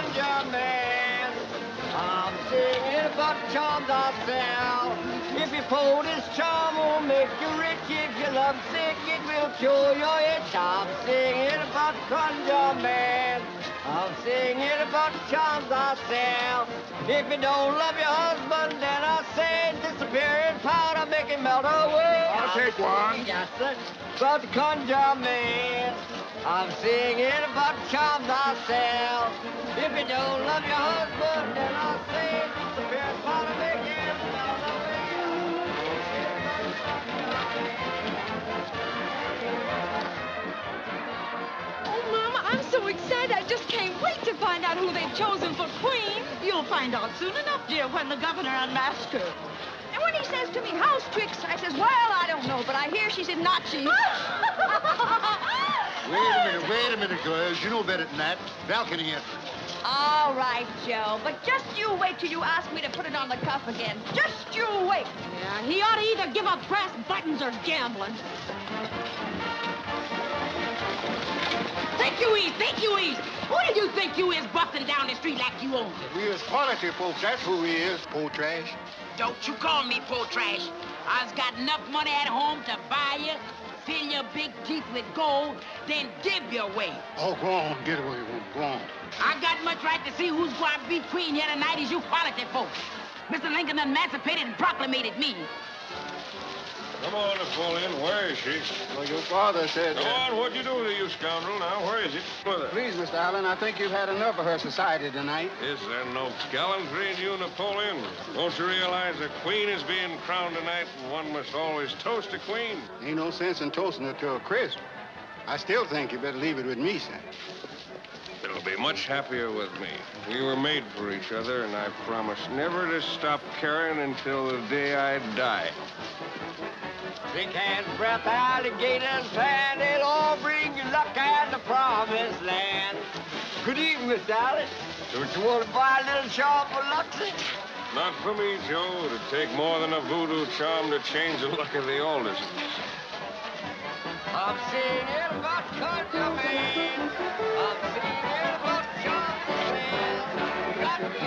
conjure man. I'm singing about the charms I sell. If you pull this charm will make you rich. If you're lovesick, it will cure your itch. I'm singing about the conjure man. I'm singing about the charms I sell. If you don't love your husband, then I say disappearing powder, make him melt away. I'll take one. Yes, sir. About the conjure man. I'm singing about the charms I sell. If you don't love your husband, then I say disappearing powder, make him melt away. Oh, Mama, I'm so excited. I just can't wait to find out who they've chosen for queen. You'll find out soon enough, dear, when the governor unmasks her. And when he says to me, house tricks, I says, well, I don't know, but I hear she's in Nazis. Wait a minute, girls. You know better than that. Balcony entrance. All right, Joe, but just you wait till you ask me to put it on the cuff again. Just you wait. Yeah, he ought to either give up brass buttons or gambling. Think you is. Who do you think you is busting down the street like you own it? We is quality folks. That's who we is. Poor trash. Don't you call me poor trash. I's got enough money at home to buy you, fill your big teeth with gold, then give you away. Oh, go on. Get away with him. Go on. I got much right to see who's going to be queen here tonight as you quality folks. Mr. Lincoln emancipated and proclamated me. Come on, Napoleon. Where is she? Well, your father said... Go on. What'd you do to you, scoundrel? Now, where is it? Please, Mr. Allen, I think you've had enough of her society tonight. Is there no gallantry in you, Napoleon? Don't you realize a queen is being crowned tonight, and one must always toast a queen? Ain't no sense in toasting her to a crisp. I still think you better leave it with me, son. It'll be much happier with me. We were made for each other, and I promise never to stop caring until the day I die. Thick and breath, alligators, and it'll all bring you luck and the promised land. Good evening, Miss Alice. Don't you want to buy a little charm for Luxie? Not for me, Joe. It'd take more than a voodoo charm to change the luck of the oldest. I'm singing about conjure man. I'm singing about charm for sale. Got me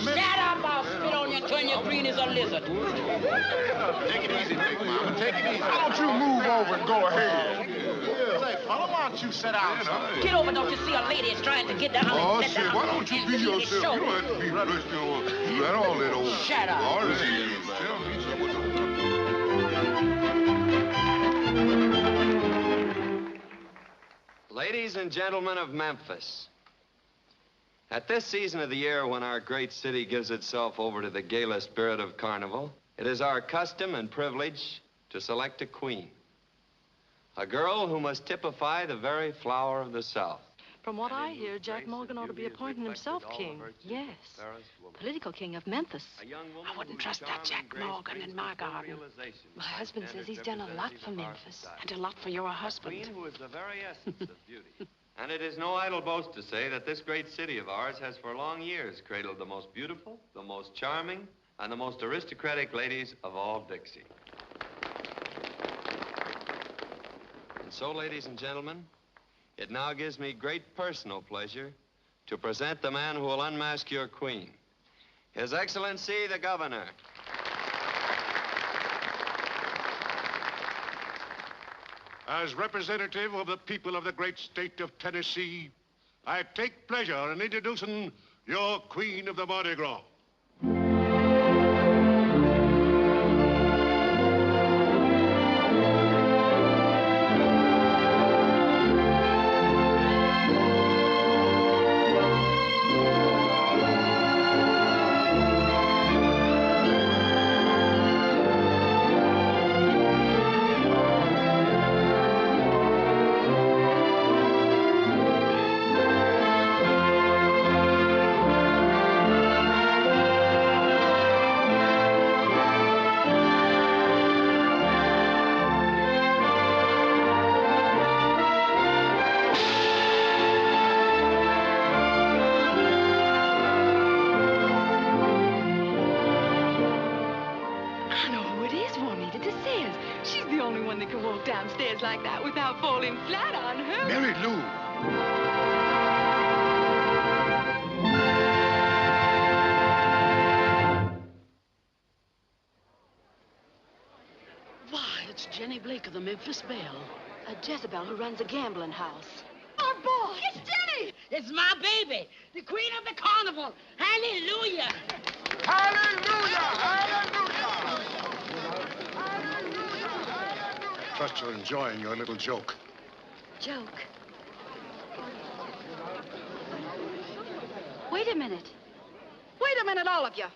Shut up, I'll spit on you and turn you green as a lizard. Take it easy, big mama. Take it easy. Why don't you move over and go ahead? Say, fella, why don't you sit down, son? Get over, don't you see a lady is trying to get down? Oh, shit, why don't you be yourself? You don't have to be rushed on. You got all that old... Shut up. All right, tell me something. Ladies and gentlemen of Memphis, at this season of the year when our great city gives itself over to the gala spirit of carnival, it is our custom and privilege to select a queen. A girl who must typify the very flower of the South. From what I hear, Jack Morgan ought to be appointing himself king. Yes, political king of Memphis. I wouldn't trust that Jack Morgan in my garden. My husband says he's done a lot for Memphis. And a lot for your husband. Queen who is the very essence of beauty. And it is no idle boast to say that this great city of ours has for long years cradled the most beautiful, the most charming, and the most aristocratic ladies of all Dixie. And so, ladies and gentlemen, it now gives me great personal pleasure to present the man who will unmask your queen, His Excellency, the Governor. As representative of the people of the great state of Tennessee, I take pleasure in introducing your Queen of the Mardi Gras. one that can walk downstairs like that without falling flat on her. Mary Lou. Why, it's Jenny Blake of the Memphis Belle. A Jezebel who runs a gambling house. Our boy! It's Jenny! It's my baby, the queen of the carnival. Hallelujah! Hallelujah! Hallelujah! Trust you're enjoying your little joke. Joke. Wait a minute. Wait a minute, all of you.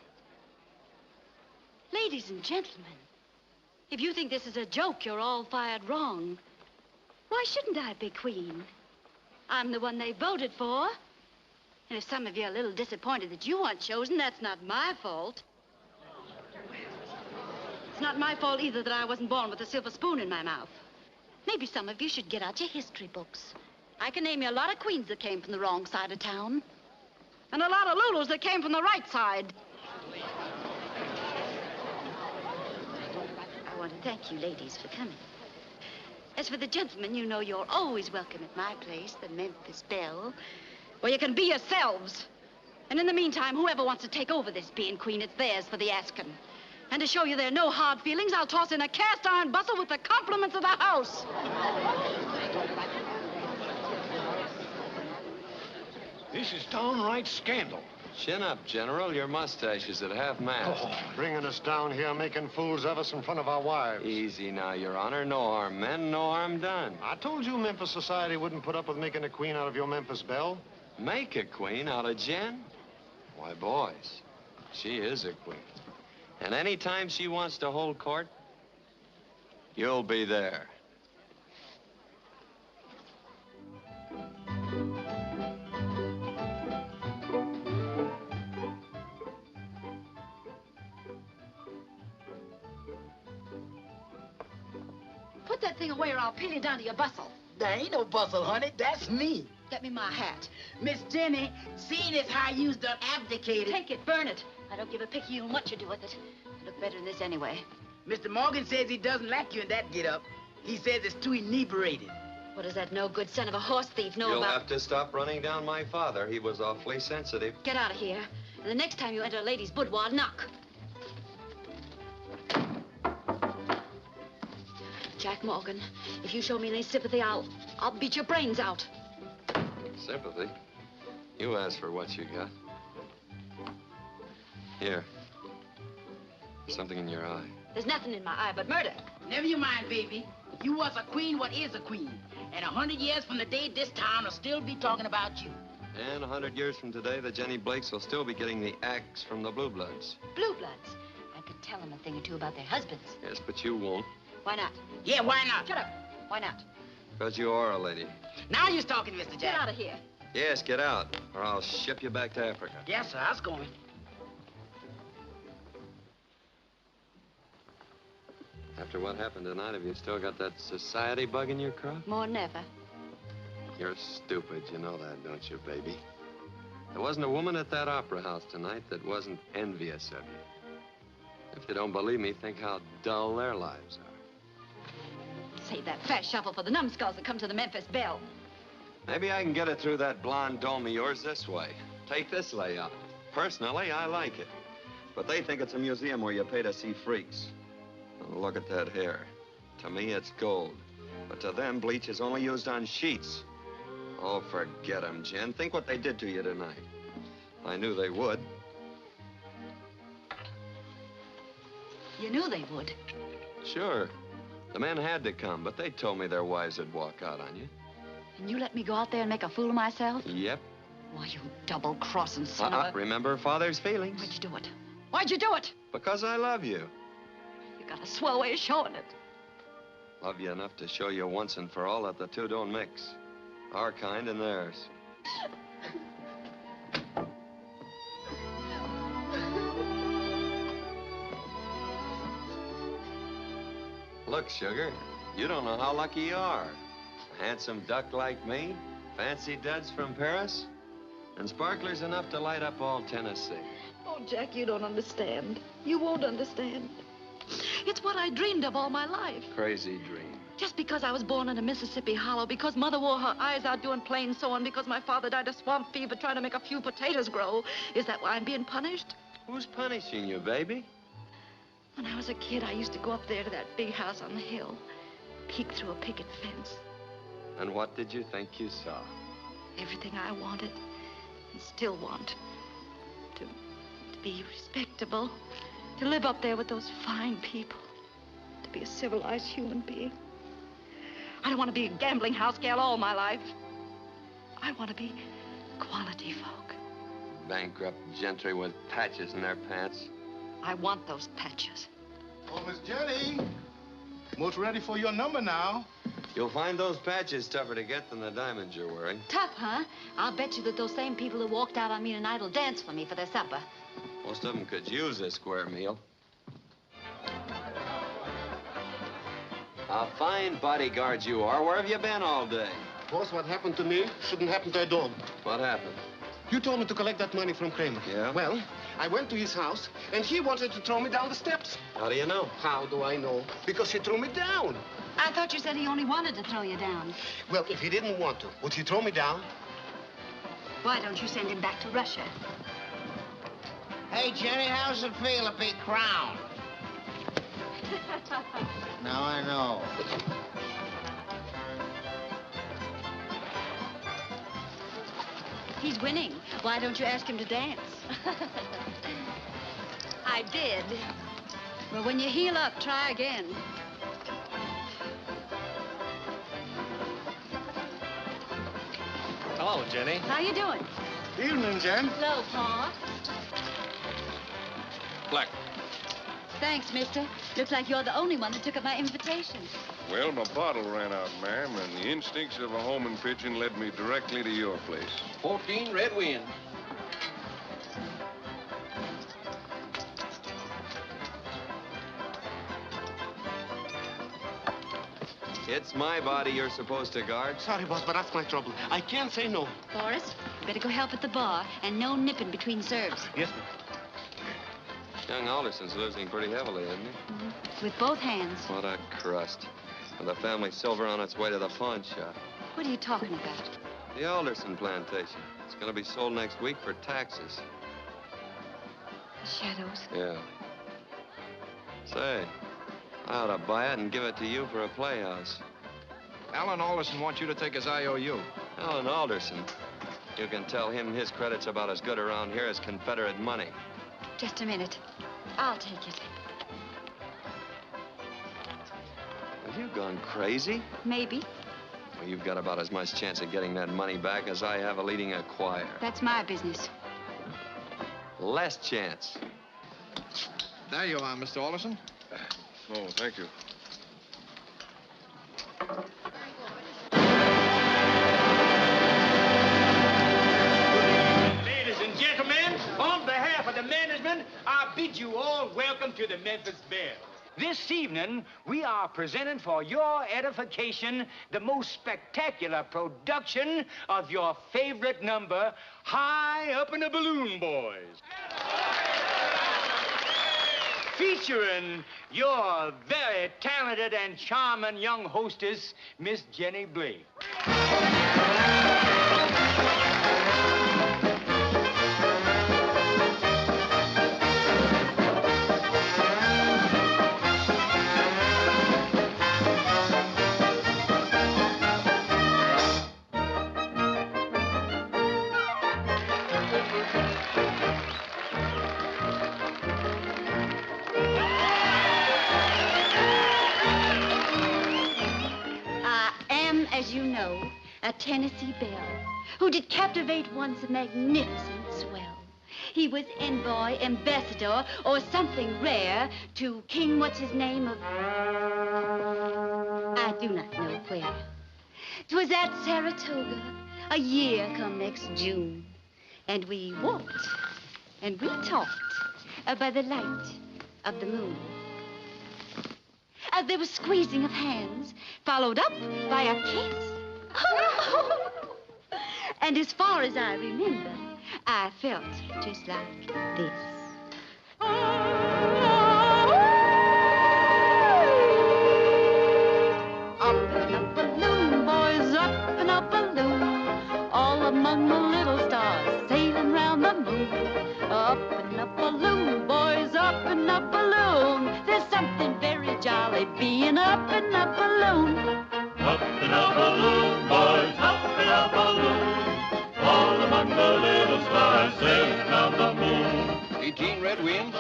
Ladies and gentlemen, if you think this is a joke, you're all fired wrong. Why shouldn't I be queen? I'm the one they voted for. And if some of you are a little disappointed that you weren't chosen, that's not my fault. It's not my fault either that I wasn't born with a silver spoon in my mouth. Maybe some of you should get out your history books. I can name you a lot of queens that came from the wrong side of town. And a lot of Lulus that came from the right side. I want to thank you ladies for coming. As for the gentlemen, you know you're always welcome at my place, the Memphis Belle, where you can be yourselves. And in the meantime, whoever wants to take over this being queen, it's theirs for the asking. And to show you there are no hard feelings, I'll toss in a cast iron bustle with the compliments of the house. This is downright scandal. Chin up, General. Your mustache is at half-mast. Bringing us down here, making fools of us in front of our wives. Easy now, Your Honor. No harm meant, no harm done. I told you Memphis society wouldn't put up with making a queen out of your Memphis Belle. Make a queen out of Jen? Why, boys, she is a queen. And any time she wants to hold court, you'll be there. Put that thing away or I'll pin you down to your bustle. There ain't no bustle, honey. That's me. Get me my hat. Miss Jenny, seeing as how you's done abdicated. Take it, burn it. I don't give a picayune what you do with it. You look better than this anyway. Mr. Morgan says he doesn't like you in that get-up. He says it's too inebriated. What does that no good son of a horse thief know You'll about? have to stop running down my father. He was awfully sensitive. Get out of here. And the next time you enter a lady's boudoir, knock. Jack Morgan, if you show me any sympathy, I'll beat your brains out. Sympathy? You asked for what you got. Here. Something in your eye. There's nothing in my eye but murder. Never you mind, baby. You was a queen what is a queen. And 100 years from the day, this town will still be talking about you. And 100 years from today, the Jenny Blakes will still be getting the axe from the Blue Bloods. Blue Bloods? I could tell them a thing or two about their husbands. Yes, but you won't. Why not? Yeah, why not? Shut up. Why not? Because you are a lady. Now you're talking, Mr. Jack. Get out of here. Yes, get out, or I'll ship you back to Africa. Yes, sir, I was going. After what happened tonight, have you still got that society bug in your crop? More than ever. You're stupid, you know that, don't you, baby? There wasn't a woman at that opera house tonight that wasn't envious of you. If you don't believe me, think how dull their lives are. Save that fast shuffle for the numbskulls that come to the Memphis Belle. Maybe I can get it through that blonde dome of yours this way. Take this layout. Personally, I like it. But they think it's a museum where you pay to see freaks. Oh, look at that hair. To me, it's gold. But to them, bleach is only used on sheets. Oh, forget them, Jen. Think what they did to you tonight. I knew they would. You knew they would. Sure. The men had to come, but they told me their wives would walk out on you. And you let me go out there and make a fool of myself? Yep. Why, you double-crossing son of a... Remember father's feelings. Why'd you do it? Why'd you do it? Because I love you. You got a swell way of showing it. Love you enough to show you once and for all that the two don't mix. Our kind and theirs. Look, sugar, you don't know how lucky you are. A handsome duck like me, fancy duds from Paris, and sparklers enough to light up all Tennessee. Oh, Jack, you don't understand. You won't understand. It's what I dreamed of all my life. Crazy dream. Just because I was born in a Mississippi hollow, because Mother wore her eyes out doing plain sewing, because my father died of swamp fever trying to make a few potatoes grow, is that why I'm being punished? Who's punishing you, baby? When I was a kid, I used to go up there to that big house on the hill, peek through a picket fence. And what did you think you saw? Everything I wanted and still want. To be respectable, to live up there with those fine people, to be a civilized human being. I don't want to be a gambling house gal all my life. I want to be quality folk. Bankrupt gentry with patches in their pants. I want those patches. Oh, Miss Jenny. Most ready for your number now. You'll find those patches tougher to get than the diamonds you're wearing. Tough, huh? I'll bet you that those same people who walked out on me tonight will dance for me for their supper. Most of them could use a square meal. A fine bodyguard you are. Where have you been all day? Boss, what happened to me shouldn't happen to a dog. What happened? You told me to collect that money from Kramer. Yeah? Well, I went to his house, and he wanted to throw me down the steps. How do you know? How do I know? Because he threw me down. I thought you said he only wanted to throw you down. Well, if he didn't want to, would he throw me down? Why don't you send him back to Russia? Hey, Jenny, how's it feel to be crowned? Now I know. He's winning. Why don't you ask him to dance? I did. But when you heal up, try again. Hello, Jenny. How you doing? Evening, Jen. Hello, Pa. Black. Thanks, mister. Looks like you're the only one that took up my invitation. Well, my bottle ran out, ma'am, and the instincts of a homing pigeon led me directly to your place. 14 Red Wind. It's my body you're supposed to guard. Sorry, boss, but that's my trouble. I can't say no. Forrest, you better go help at the bar, and no nipping between serves. Yes, ma'am. Young Alderson's losing pretty heavily, isn't he? Mm-hmm. With both hands. What a crust. With the family silver on its way to the pawn shop. What are you talking about? The Alderson plantation. It's going to be sold next week for taxes. The shadows. Yeah. Say, I ought to buy it and give it to you for a playhouse. Alan Alderson wants you to take his IOU. Alan Alderson. You can tell him his credit's about as good around here as Confederate money. Just a minute. I'll take it. Have you gone crazy? Maybe. Well, you've got about as much chance of getting that money back as I have of leading a choir. That's my business. Less chance. There you are, Mr. Alderson. Oh, thank you. Ladies and gentlemen, on behalf of the management, I bid you all welcome to the Memphis Belle. This evening, we are presenting for your edification the most spectacular production of your favorite number, High Up in the Balloon Boys. Featuring your very talented and charming young hostess, Miss Jenny Blake. As you know, a Tennessee belle who did captivate once a magnificent swell. He was envoy, ambassador, or something rare to King what's-his-name of... I do not know where. 'Twas at Saratoga, a year come next June. And we walked, and we talked by the light of the moon. There was squeezing of hands, followed up by a kiss. And as far as I remember, I felt just like this. among the little stars, sailing round the moon. Up in a balloon, boys, up in a balloon. There's something very jolly being up in a balloon. Up in a balloon, boys, up in a balloon. All among the little stars, sailing round the moon. 18 red wings.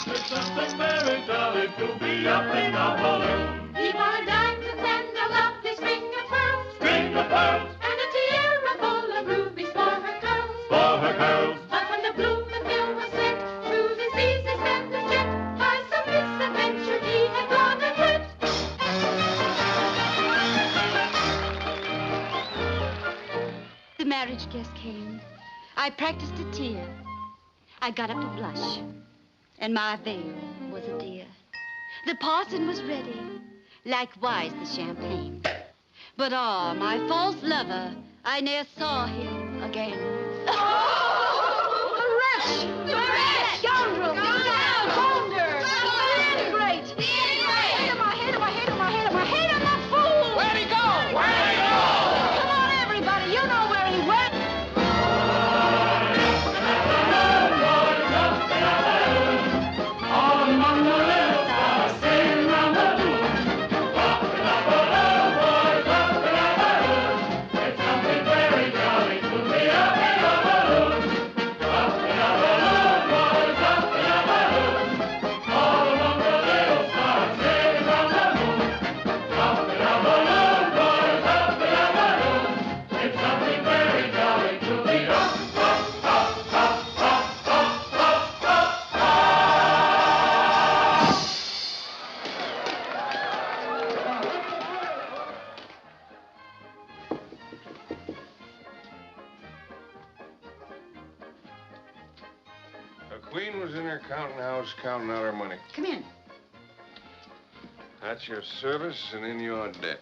There's something very jolly to be up in a balloon. He wanted diamonds and a lovely string of pearls. String of pearls. And a tiara full of rubies for her curls. For her curls. But when the Bloomenville was sent through the seas, they spent a jet. By some misadventure he had gone adrift. The marriage guest came. I practiced a tear. I got up to blush, and my veil was a dear. The parson was ready, likewise the champagne. But my false lover, I ne'er saw him again. The wretch! The wretch! Scoundrel! Bounder! Ingrate! Hate him, I hate him, I hate him, I hate him, I hate him, the fool! Where'd he go? Where'd he go? Come on, everybody, you know where he went. All among the little stars, sailing round the moon. Up in a balloon, boys, up in a balloon. It's something very jolly to be up in a balloon. Up in a balloon, boys, up in a balloon. All among the little stars, sailing round the moon. Up in a balloon, boys, up in a balloon. It's something very jolly to be up, up, up, up, up, up, up, up, up. The queen was in her counting house counting out her money. Come in. At your service and in your debt.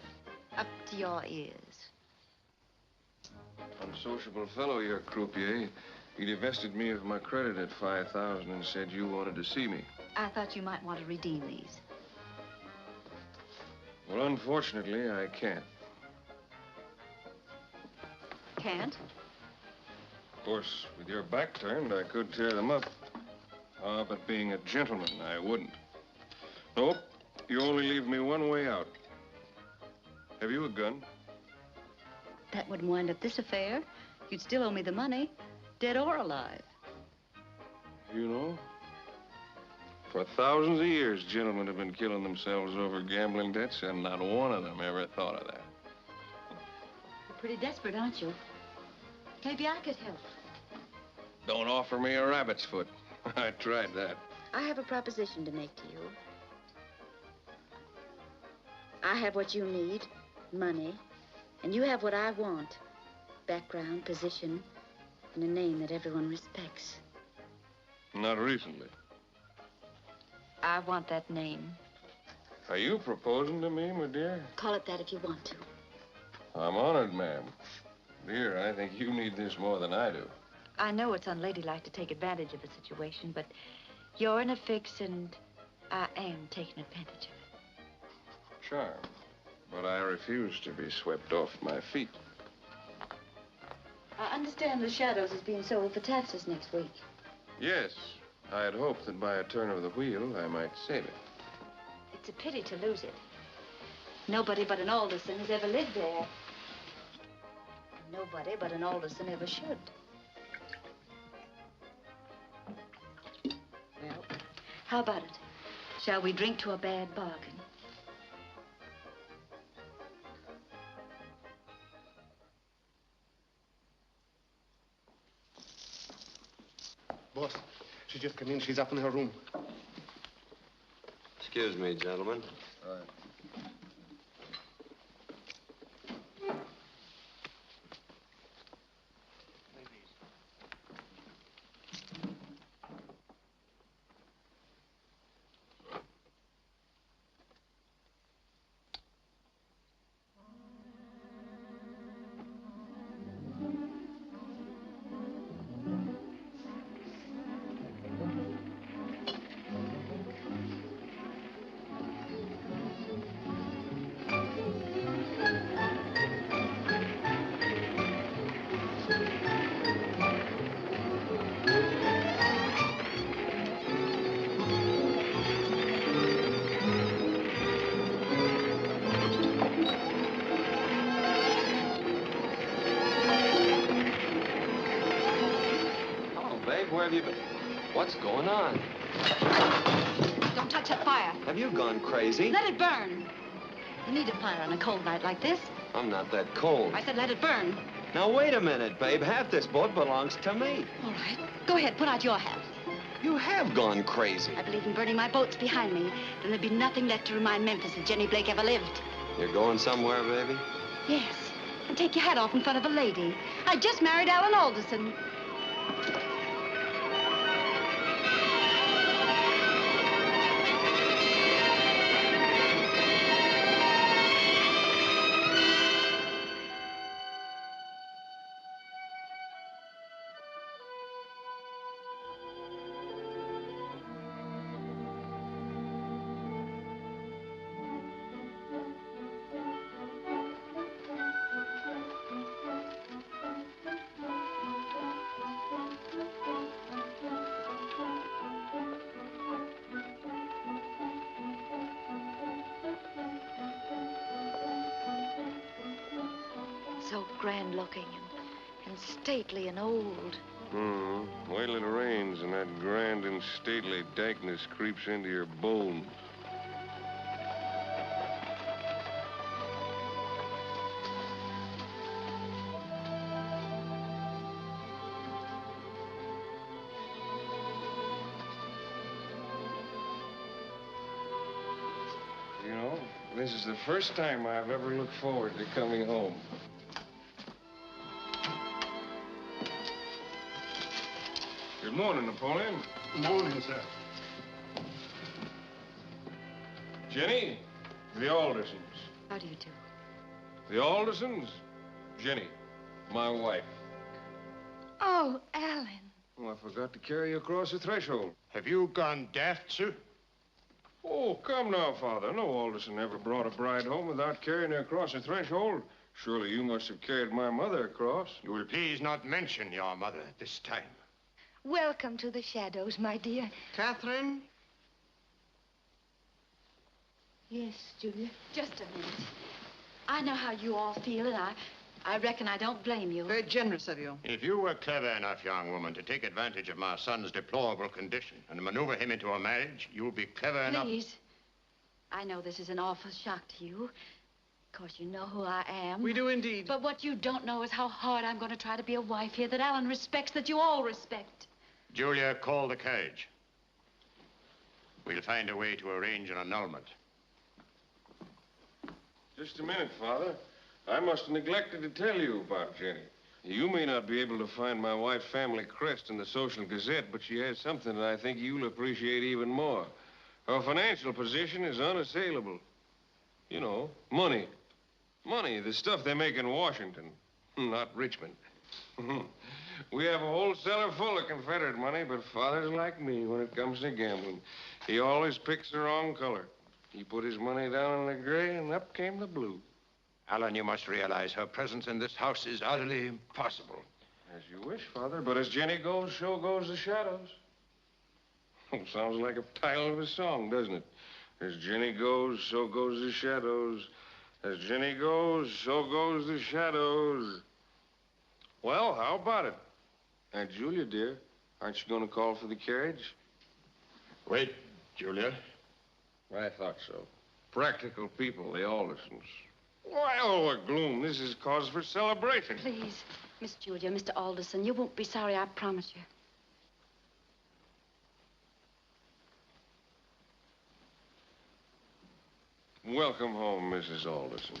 Up to your ears. Unsociable fellow, your croupier. He divested me of my credit at 5,000 and said you wanted to see me. I thought you might want to redeem these. Well, unfortunately, I can't. Can't? Of course, with your back turned, I could tear them up. But being a gentleman, I wouldn't. Nope, you only leave me one way out. Have you a gun? That wouldn't wind up this affair. You'd still owe me the money, dead or alive. You know, for thousands of years, gentlemen have been killing themselves over gambling debts, and not one of them ever thought of that. You're pretty desperate, aren't you? Maybe I could help. Don't offer me a rabbit's foot. I tried that. I have a proposition to make to you. I have what you need, money, and you have what I want. Background, position, and a name that everyone respects. Not recently. I want that name. Are you proposing to me, my dear? Call it that if you want to. I'm honored, ma'am. Dear, I think you need this more than I do. I know it's unladylike to take advantage of a situation, but you're in a fix, and I am taking advantage of it. Charm. But I refuse to be swept off my feet. I understand the Shadows is being sold for taxes next week. Yes. I had hoped that by a turn of the wheel, I might save it. It's a pity to lose it. Nobody but an Alderson has ever lived there. Nobody but an Alderson ever should. Well, how about it? Shall we drink to a bad bargain? Boss, she just came in. She's up in her room. Excuse me, gentlemen. All right. Where have you been? What's going on? Don't touch that fire. Have you gone crazy? Let it burn. You need a fire on a cold night like this. I'm not that cold. I said let it burn. Now, wait a minute, babe. Half this boat belongs to me. All right. Go ahead, put out your half. You have gone crazy. I believe in burning my boats behind me. Then there'd be nothing left to remind Memphis that Jenny Blake ever lived. You're going somewhere, baby? Yes. And take your hat off in front of a lady. I just married Alan Alderson. So grand looking and stately and old. Wait till it rains and that grand and stately dankness creeps into your bones. You know, this is the first time I've ever looked forward to coming home. Good morning, Napoleon. Good morning, sir. Jenny, the Aldersons. How do you do? The Aldersons? Jenny, my wife. Oh, Alan. Oh, I forgot to carry you across the threshold. Have you gone daft, sir? Oh, come now, Father. No Alderson ever brought a bride home without carrying her across the threshold. Surely you must have carried my mother across. You will please not mention your mother at this time. Welcome to the shadows, my dear. Catherine? Yes, Julia. Just a minute. I know how you all feel, and I reckon I don't blame you. Very generous of you. If you were clever enough, young woman, to take advantage of my son's deplorable condition and maneuver him into a marriage, you'll be clever enough. Please. I know this is an awful shock to you. Of course, you know who I am. We do indeed. But what you don't know is how hard I'm going to try to be a wife here that Alan respects, that you all respect. Julia, call the carriage. We'll find a way to arrange an annulment. Just a minute, Father. I must have neglected to tell you about Jenny. You may not be able to find my wife's family crest in the Social Gazette, but she has something that I think you'll appreciate even more. Her financial position is unassailable. You know, money. Money, the stuff they make in Washington, not Richmond. We have a whole cellar full of Confederate money, but Father's like me when it comes to gambling. He always picks the wrong color. He put his money down in the gray, and up came the blue. Alan, you must realize her presence in this house is utterly impossible. As you wish, Father, but as Jenny goes, so goes the shadows. Sounds like a title of a song, doesn't it? As Jenny goes, so goes the shadows. As Jenny goes, so goes the shadows. Well, how about it? Aunt Julia, dear, aren't you going to call for the carriage? Wait, Julia. I thought so. Practical people, the Aldersons. Why all the gloom? This is cause for celebration. Please, Miss Julia, Mr. Alderson, you won't be sorry, I promise you. Welcome home, Mrs. Alderson.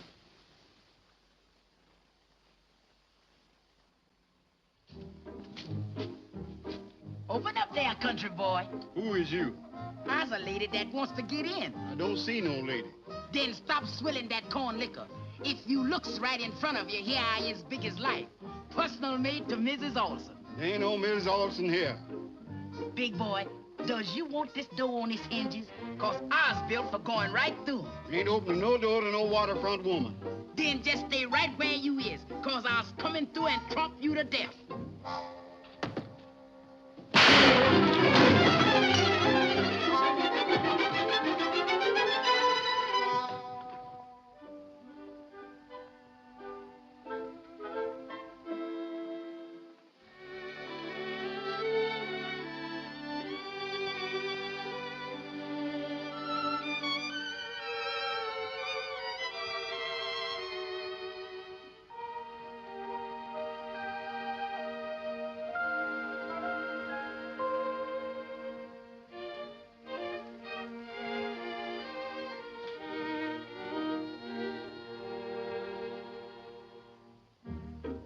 Open up there, country boy. Who is you? I's a lady that wants to get in. I don't see no lady. Then stop swilling that corn liquor. If you looks right in front of you, here I is big as life. Personal maid to Mrs. Alderson. There ain't no Mrs. Alderson here. Big boy, does you want this door on its hinges? Cause I's built for going right through 'em. Ain't opening no door to no waterfront woman. Then just stay right where you is, cause I was coming through and trump you to death.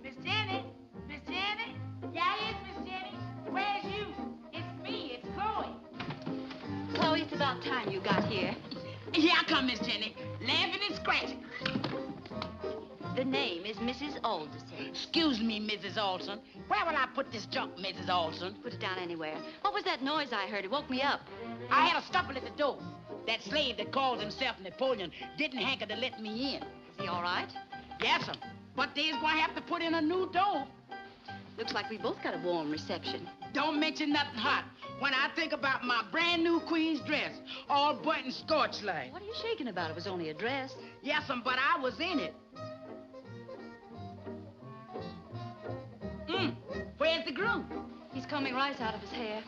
Miss Jenny? Miss Jenny? Yeah, it's Miss Jenny. Where's you? It's me, it's Chloe. Chloe, it's about time you got here. Here I come, Miss Jenny, laughing and scratching. The name is Mrs. Alderson. Excuse me, Mrs. Olson. Where will I put this junk, Mrs. Olson? Put it down anywhere. What was that noise I heard? It woke me up. I had a stumble at the door. That slave that calls himself Napoleon didn't hanker to let me in. Is he all right? Yes'm, but they's gonna have to put in a new door. Looks like we both got a warm reception. Don't mention nothing hot. When I think about my brand new queen's dress, all button scorched like. What are you shaking about? It was only a dress. Yes'm, but I was in it. Where's the groom? He's combing rice out of his hair.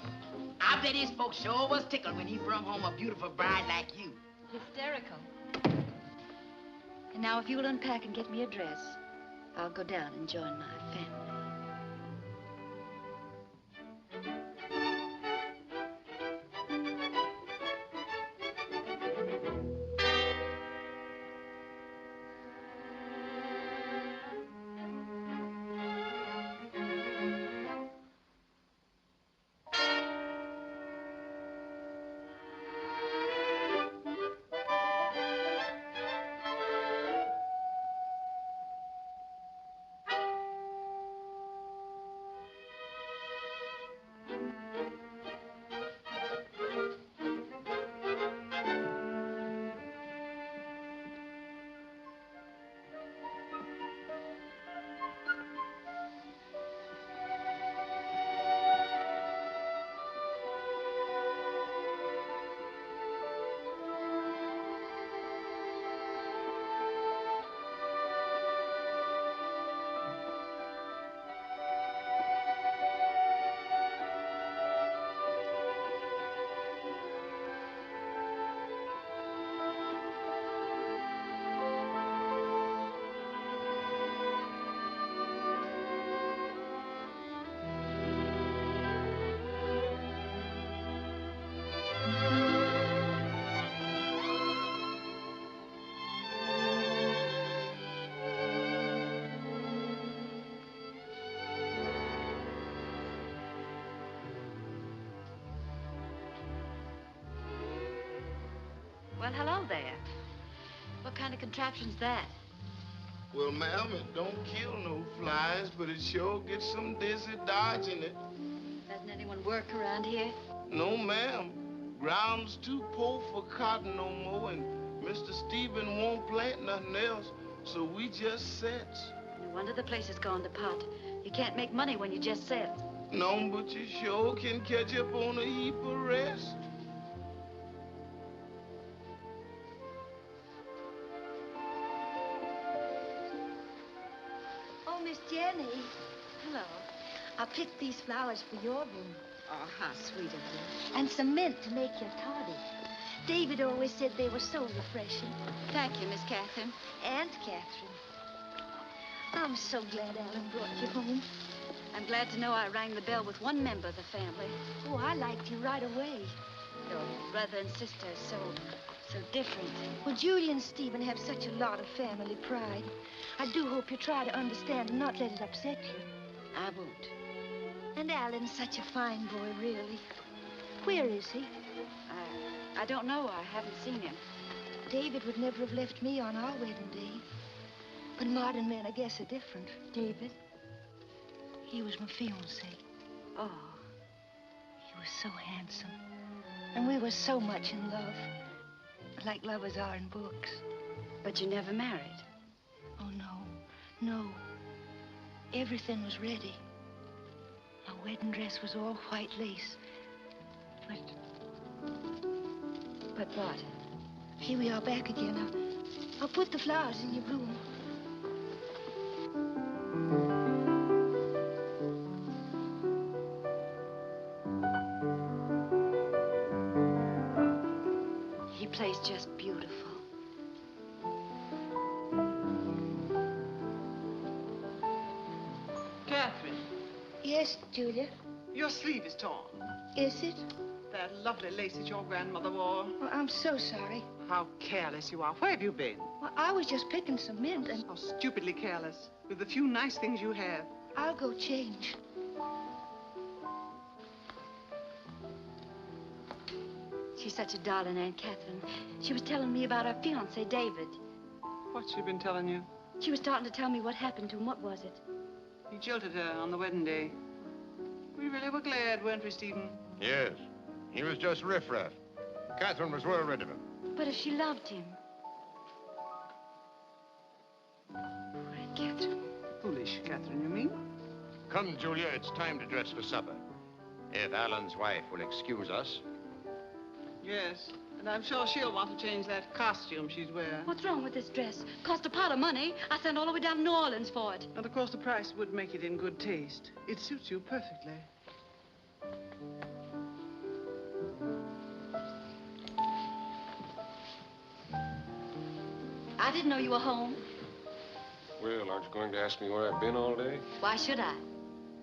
I bet his folks sure was tickled when he brought home a beautiful bride like you. Hysterical. And now if you'll unpack and get me a dress, I'll go down and join my family. Well, hello there. What kind of contraption's that? Well, ma'am, it don't kill no flies, but it sure gets some dizzy dodging it. Doesn't anyone work around here? No, ma'am. Ground's too poor for cotton no more, and Mr. Stephen won't plant nothing else, so we just sets. No wonder the place has gone to pot. You can't make money when you just set. No, but you sure can catch up on a heap of rest. Oh, Miss Jenny, Hello. I picked these flowers for your room. Oh, how sweet of you. And some mint to make your toddy. David always said they were so refreshing. Thank you, Miss Catherine. Aunt Catherine. I'm so glad Alan brought you home. I'm glad to know I rang the bell with one member of the family. Oh, I liked you right away. Your brother and sister are so different. Well, Julie and Stephen have such a lot of family pride. I do hope you try to understand and not let it upset you. I won't. And Alan's such a fine boy, really. Where is he? I don't know. I haven't seen him. David would never have left me on our wedding day. But modern men, I guess, are different. David? He was my fiancé. Oh. He was so handsome. And we were so much in love. Like lovers are in books. But you never married? No. Everything was ready. My wedding dress was all white lace. But what? Here we are back again. I'll put the flowers in your room. He plays just beautiful. Catherine. Yes, Julia? Your sleeve is torn. Is it? That lovely lace that your grandmother wore. Well, I'm so sorry. How careless you are. Where have you been? Well, I was just picking some mint and... How stupidly careless. With the few nice things you have. I'll go change. She's such a darling, Aunt Catherine. She was telling me about her fiancé, David. What's she been telling you? She was starting to tell me what happened to him. What was it? He jilted her on the wedding day. We really were glad, weren't we, Stephen? Yes. He was just riffraff. Catherine was well rid of him. But if she loved him... Poor Aunt Catherine. Foolish, Catherine, you mean? Come, Julia, it's time to dress for supper. If Alan's wife will excuse us. Yes, and I'm sure she'll want to change that costume she's wearing. What's wrong with this dress? Cost a pot of money. I sent all the way down to New Orleans for it. And of course the price would make it in good taste. It suits you perfectly. I didn't know you were home. Well, aren't you going to ask me where I've been all day? Why should I?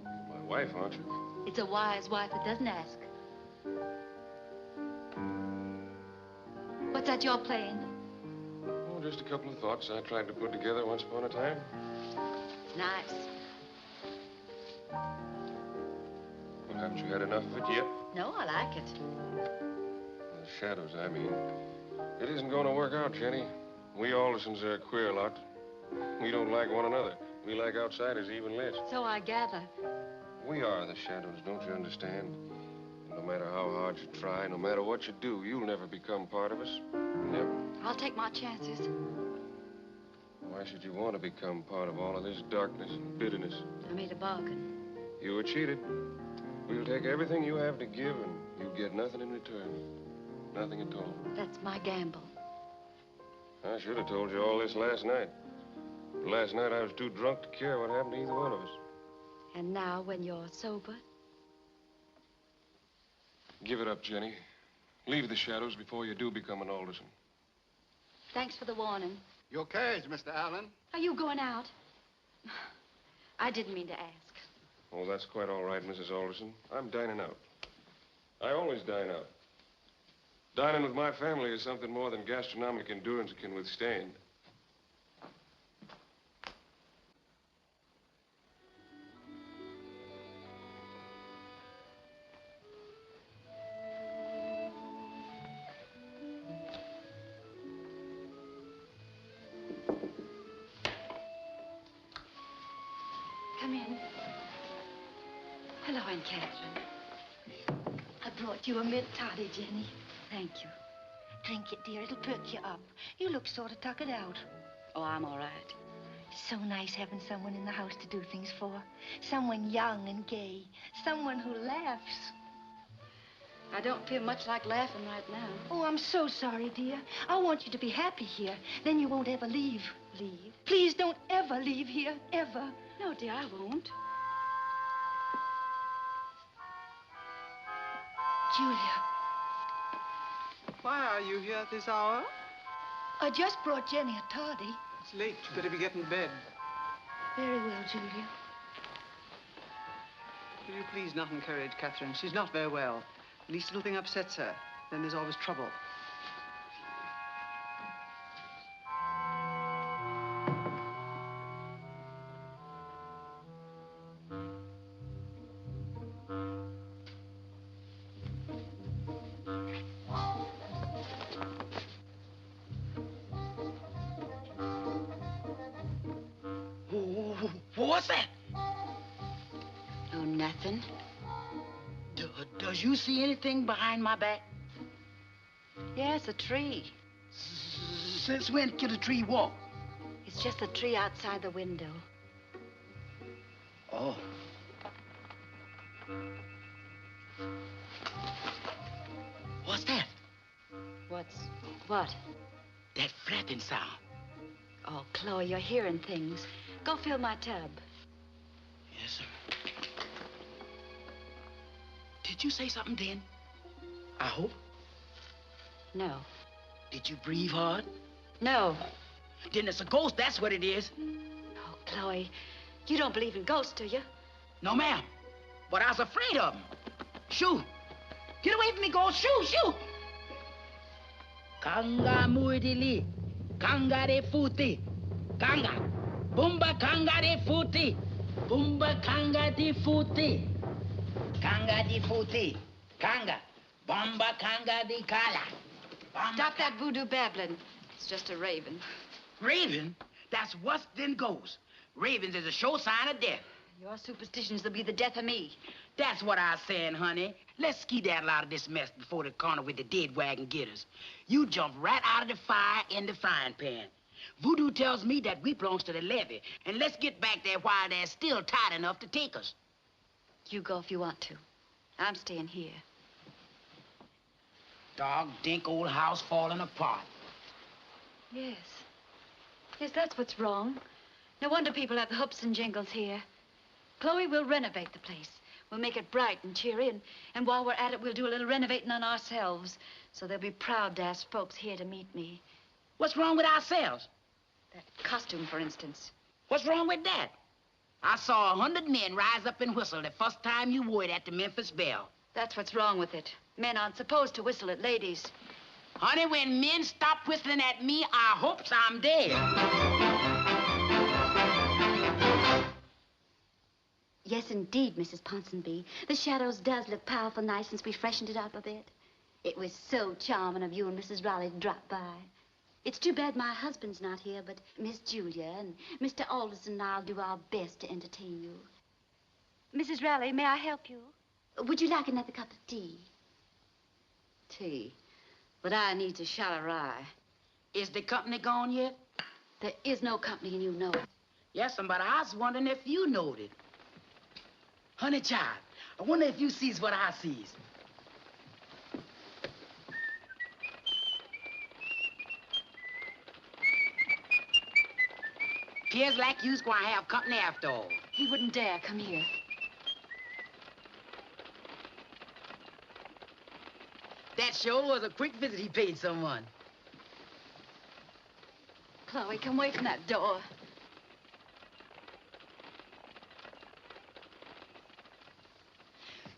My wife, aren't you? It's a wise wife that doesn't ask. What's that you're playing? Oh, just a couple of thoughts I tried to put together once upon a time. Nice. Well, haven't you had enough of it yet? No, I like it. The shadows, I mean. It isn't going to work out, Jenny. We Aldersons are a queer lot. We don't like one another. We like outsiders even less. So I gather. We are the shadows, don't you understand? No matter how hard you try, no matter what you do, you'll never become part of us. Never. I'll take my chances. Why should you want to become part of all of this darkness and bitterness? I made a bargain. You were cheated. We'll take everything you have to give, and you'll get nothing in return. Nothing at all. That's my gamble. I should have told you all this last night. But last night I was too drunk to care what happened to either one of us. And now, when you're sober? Give it up, Jenny. Leave the shadows before you do become an Alderson. Thanks for the warning. Your carriage, Mr. Allen. Are you going out? I didn't mean to ask. Oh, that's quite all right, Mrs. Alderson. I'm dining out. I always dine out. Dining with my family is something more than gastronomic endurance can withstand. Come in. Hello, Aunt Catherine. I brought you a mint toddy, Jenny. Thank you. Drink it, dear. It'll perk you up. You look sort of tuckered out. Oh, I'm all right. It's so nice having someone in the house to do things for. Someone young and gay. Someone who laughs. I don't feel much like laughing right now. Oh, I'm so sorry, dear. I want you to be happy here. Then you won't ever leave. Leave? Please don't ever leave here, ever. No, dear, I won't. Julia. Why are you here at this hour? I just brought Jenny a toddy. It's late. You better be getting to bed. Very well, Julia. Will you please not encourage Catherine? She's not very well. The least little thing upsets her. Then there's always trouble. What's that? Oh, nothing. Does you see anything behind my back? Yes, a tree. Since when can a tree walk? It It's just the tree outside the window. Oh. What's that? What? That flapping sound. Oh, Chloe, you're hearing things. Go fill my tub. Yes, sir. Did you say something then? I hope. No. Did you breathe hard? No. Then it's a ghost, that's what it is. Oh, Chloe, you don't believe in ghosts, do you? No, ma'am. But I was afraid of them. Shoo. Get away from me, ghost. Shoo, shoo. Kanga muidili. Kanga de futi. Kanga. Bumba kanga de futi. Bumba kanga de futi. Kanga de futi. Kanga. Bomba kanga de kala. Stop that voodoo babbling. It's just a raven. Raven? That's worse than ghosts. Ravens is a sure sign of death. Your superstitions will be the death of me. That's what I was saying, honey. Let's skedaddle out of this mess before the corner with the dead wagon get us. You jump right out of the fire in the frying pan. Voodoo tells me that we belongs to the levee, and let's get back there while they're still tight enough to take us. You go if you want to. I'm staying here. Dog dink old house falling apart. Yes. Yes, that's what's wrong. No wonder people have the hoops and jingles here. Chloe, we'll renovate the place. We'll make it bright and cheery, and while we're at it, we'll do a little renovating on ourselves, so they'll be proud to ask folks here to meet me. What's wrong with ourselves? That costume, for instance. What's wrong with that? I saw 100 men rise up and whistle the first time you wore it at the Memphis Belle. That's what's wrong with it. Men aren't supposed to whistle at ladies. Honey, when men stop whistling at me, I hopes I'm dead. Yes, indeed, Mrs. Ponsonby. The Shadows does look powerful nice since we freshened it up a bit. It was so charming of you and Mrs. Raleigh to drop by. It's too bad my husband's not here, but Miss Julia and Mr. Alderson and I'll do our best to entertain you. Mrs. Raleigh, may I help you? Would you like another cup of tea? Tea? But I need a shot of rye. Is the company gone yet? There is no company, and you know it. Yes, but I was wondering if you knowed it. Honey child, I wonder if you sees what I sees. Appears like you's gonna have company after all. He wouldn't dare come here. That sure was a quick visit he paid someone. Chloe, come away from that door.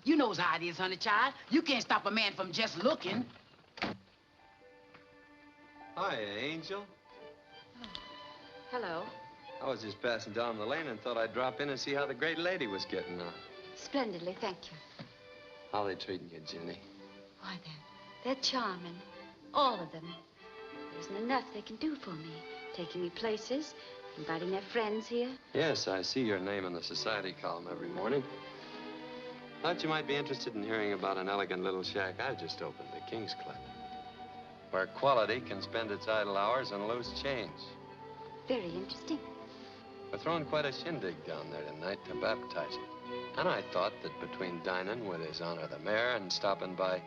You knows how it is, honey child. You can't stop a man from just looking. Hi, Angel. Oh. Hello. I was just passing down the lane and thought I'd drop in and see how the great lady was getting on. Splendidly, thank you. How are they treating you, Jenny? Why, they're charming. All of them. There isn't enough they can do for me. Taking me places, inviting their friends here. Yes, I see your name in the society column every morning. Thought you might be interested in hearing about an elegant little shack I've just opened, the King's Club, where quality can spend its idle hours and lose change. Very interesting. We're throwing quite a shindig down there tonight to baptize it. And I thought that between dining with His Honor the Mayor and stopping by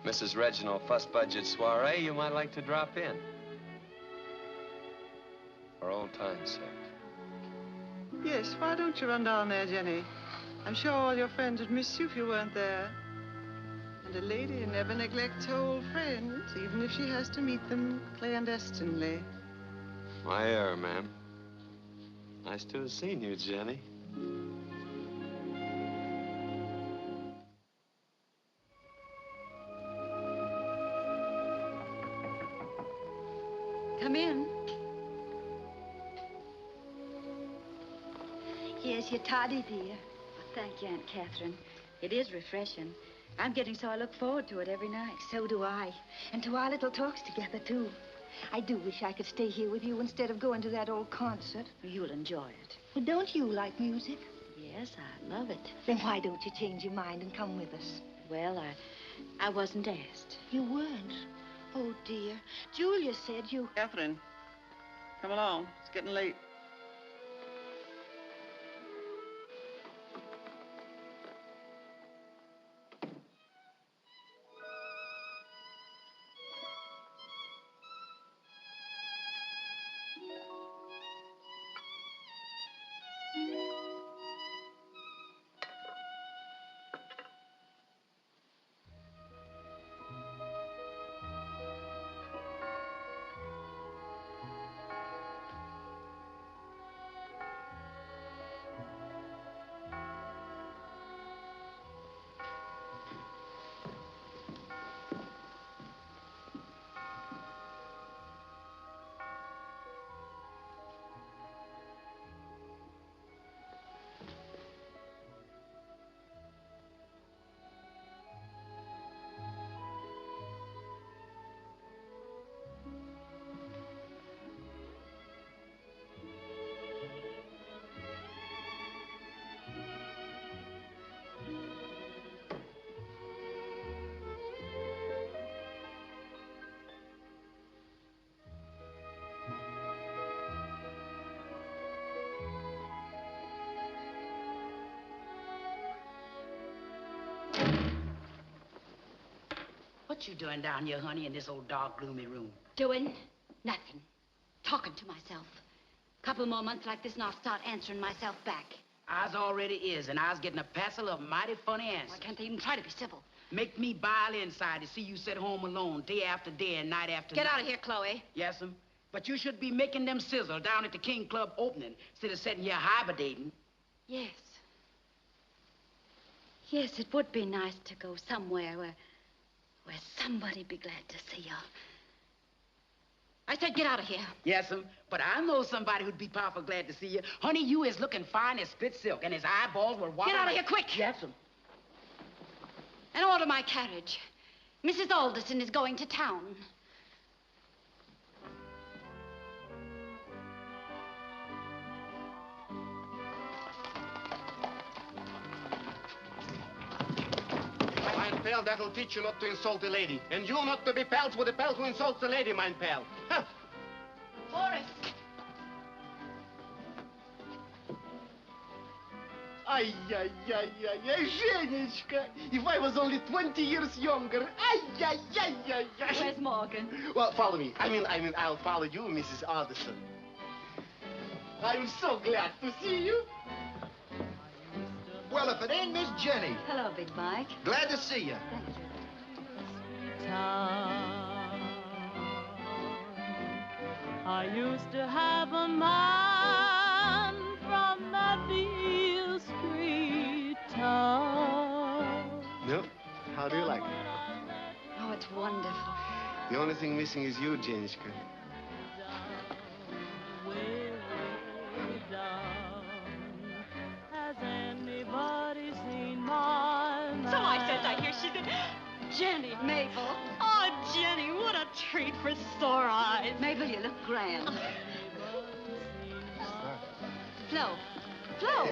Mrs. Reginald Fuss Budget's soiree, you might like to drop in. For old time's sake. Yes, why don't you run down there, Jenny? I'm sure all your friends would miss you if you weren't there. And a lady never neglects her old friends, even if she has to meet them clandestinely. My error, ma'am. Nice to have seen you, Jenny. Come in. Yes, you're tardy, dear. Thank you, Aunt Catherine. It is refreshing. I'm getting so I look forward to it every night. So do I. And to our little talks together, too. I do wish I could stay here with you instead of going to that old concert. You'll enjoy it. Well, don't you like music? Yes, I love it. Then why don't you change your mind and come with us? Well, I wasn't asked. You weren't? Oh, dear. Julia said you... Catherine, Come along. It's getting late. What you doing down here, honey, in this old dark, gloomy room? Doing nothing. Talking to myself. Couple more months like this and I'll start answering myself back. Ours already is, and I was getting a passel of mighty funny answers. Why can't they even try to be civil? Make me bile inside to see you sit home alone day after day and night after Get night. out of here, Chloe. Yes'm. But you should be making them sizzle down at the King Club opening instead of sitting here hibernating. Yes. Yes, it would be nice to go somewhere where somebody'd be glad to see you. I said get out of here. Yes'm. But I know somebody who'd be powerful glad to see you. Honey, you is looking fine as split silk, and his eyeballs were wobbling. Get out of here quick. Yes'm. And order my carriage. Mrs. Alderson is going to town. Mein pal, that'll teach you not to insult a lady. And you not to be pals with a pal who insults a lady, mein pal. Huh. Boris. Ay, ay, ay, ay, ay, Женечка. If I was only 20 years younger. Ay, ay, ay, ay, ay. Where's Morgan? Well, follow me. I mean, I'll follow you, Mrs. Alderson. I'm so glad to see you. Well, if it ain't Miss Jenny. Hello, Big Mike. Glad to see you. Thank you. I used to have a man from that Beale Street town. No? How do you like it? Oh, it's wonderful. The only thing missing is you, Jenishka. Has anybody seen my man? So I says I hear she said, Jenny. Mabel. Oh, Jenny, what a treat for sore eyes. Mabel, you look grand. Flo. Flo.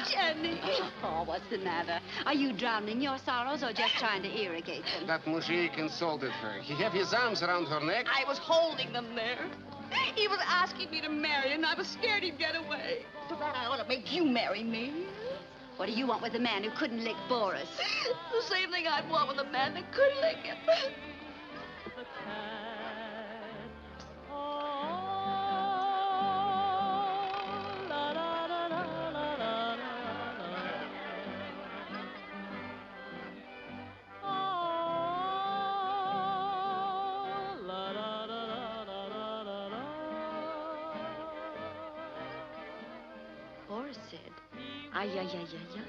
Jenny. Oh, what's the matter? Are you drowning your sorrows or just trying to irrigate them? That mujik insulted her. He had his arms around her neck. I was holding them there. He was asking me to marry him, and I was scared he'd get away. So that I ought to make you marry me. What do you want with a man who couldn't lick Boris? The same thing I'd want with a man that could lick him. Boris said, ay, ay, ay, ay, ay.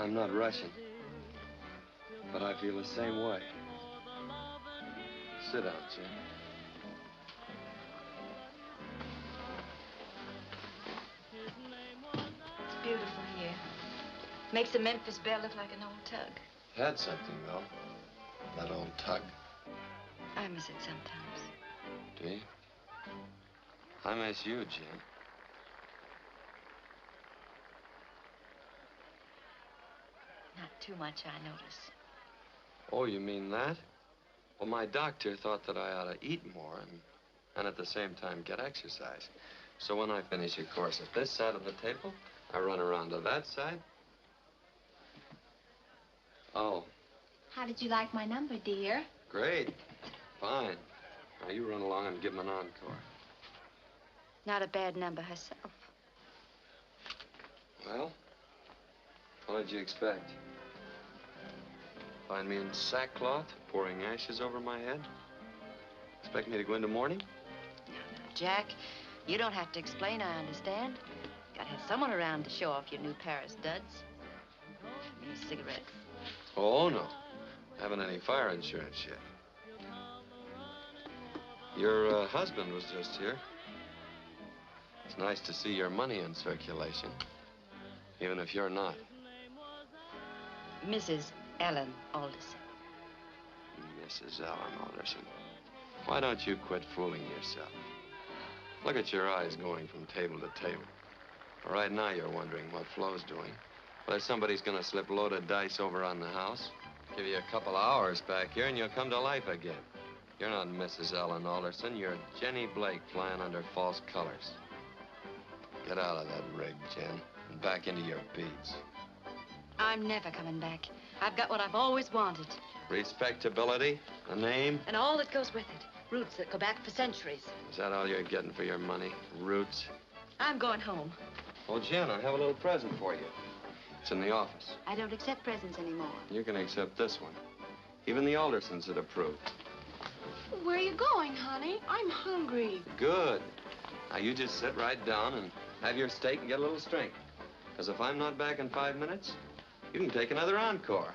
I'm not Russian, but I feel the same way. Sit down, Jim. It's beautiful here. Makes the Memphis Belle look like an old tug. Had something, though. That old tug. I miss it sometimes. Do you? I miss you, Jim. Not too much, I notice. Oh, you mean that? Well, my doctor thought that I ought to eat more and at the same time get exercise. So when I finish a course at this side of the table, I run around to that side. Oh, How did you like my number, dear? great. Fine. Now you run along and give him an encore. Not a bad number herself. Well, what did you expect? Find me in sackcloth, pouring ashes over my head? Expect me to go into mourning? Jack, you don't have to explain, I understand. Gotta have someone around to show off your new Paris duds. Give me a cigarette. Oh, no. Haven't any fire insurance yet. Your husband was just here. It's nice to see your money in circulation, even if you're not. Mrs. Ellen Alderson. Mrs. Ellen Alderson. Why don't you quit fooling yourself? Look at your eyes going from table to table. Right now you're wondering what Flo's doing. Whether somebody's gonna slip loaded dice over on the house. Give you a couple of hours back here and you'll come to life again. You're not Mrs. Ellen Alderson. You're Jenny Blake flying under false colors. Get out of that rig, Jen, and back into your beads. I'm never coming back. I've got what I've always wanted. Respectability, a name. And all that goes with it. Roots that go back for centuries. Is that all you're getting for your money? Roots? I'm going home. Oh, Jen, I have a little present for you. It's in the office. I don't accept presents anymore. You can accept this one. Even the Aldersons would approve. Where are you going, honey? I'm hungry. Good. Now, you just sit right down and have your steak and get a little strength. Because if I'm not back in 5 minutes, you can take another encore.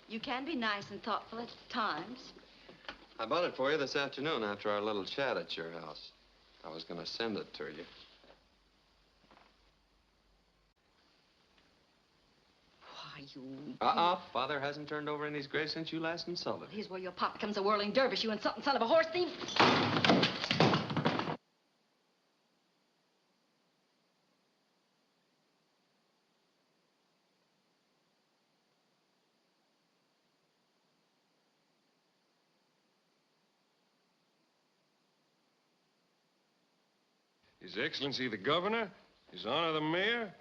You can be nice and thoughtful at times. I bought it for you this afternoon after our little chat at your house. I was going to send it to you. Why, you... Father hasn't turned over in his grave since you last insulted him. Here's where your pop becomes a whirling dervish, you insulting son of a horse thief. His Excellency the Governor, His Honor the Mayor.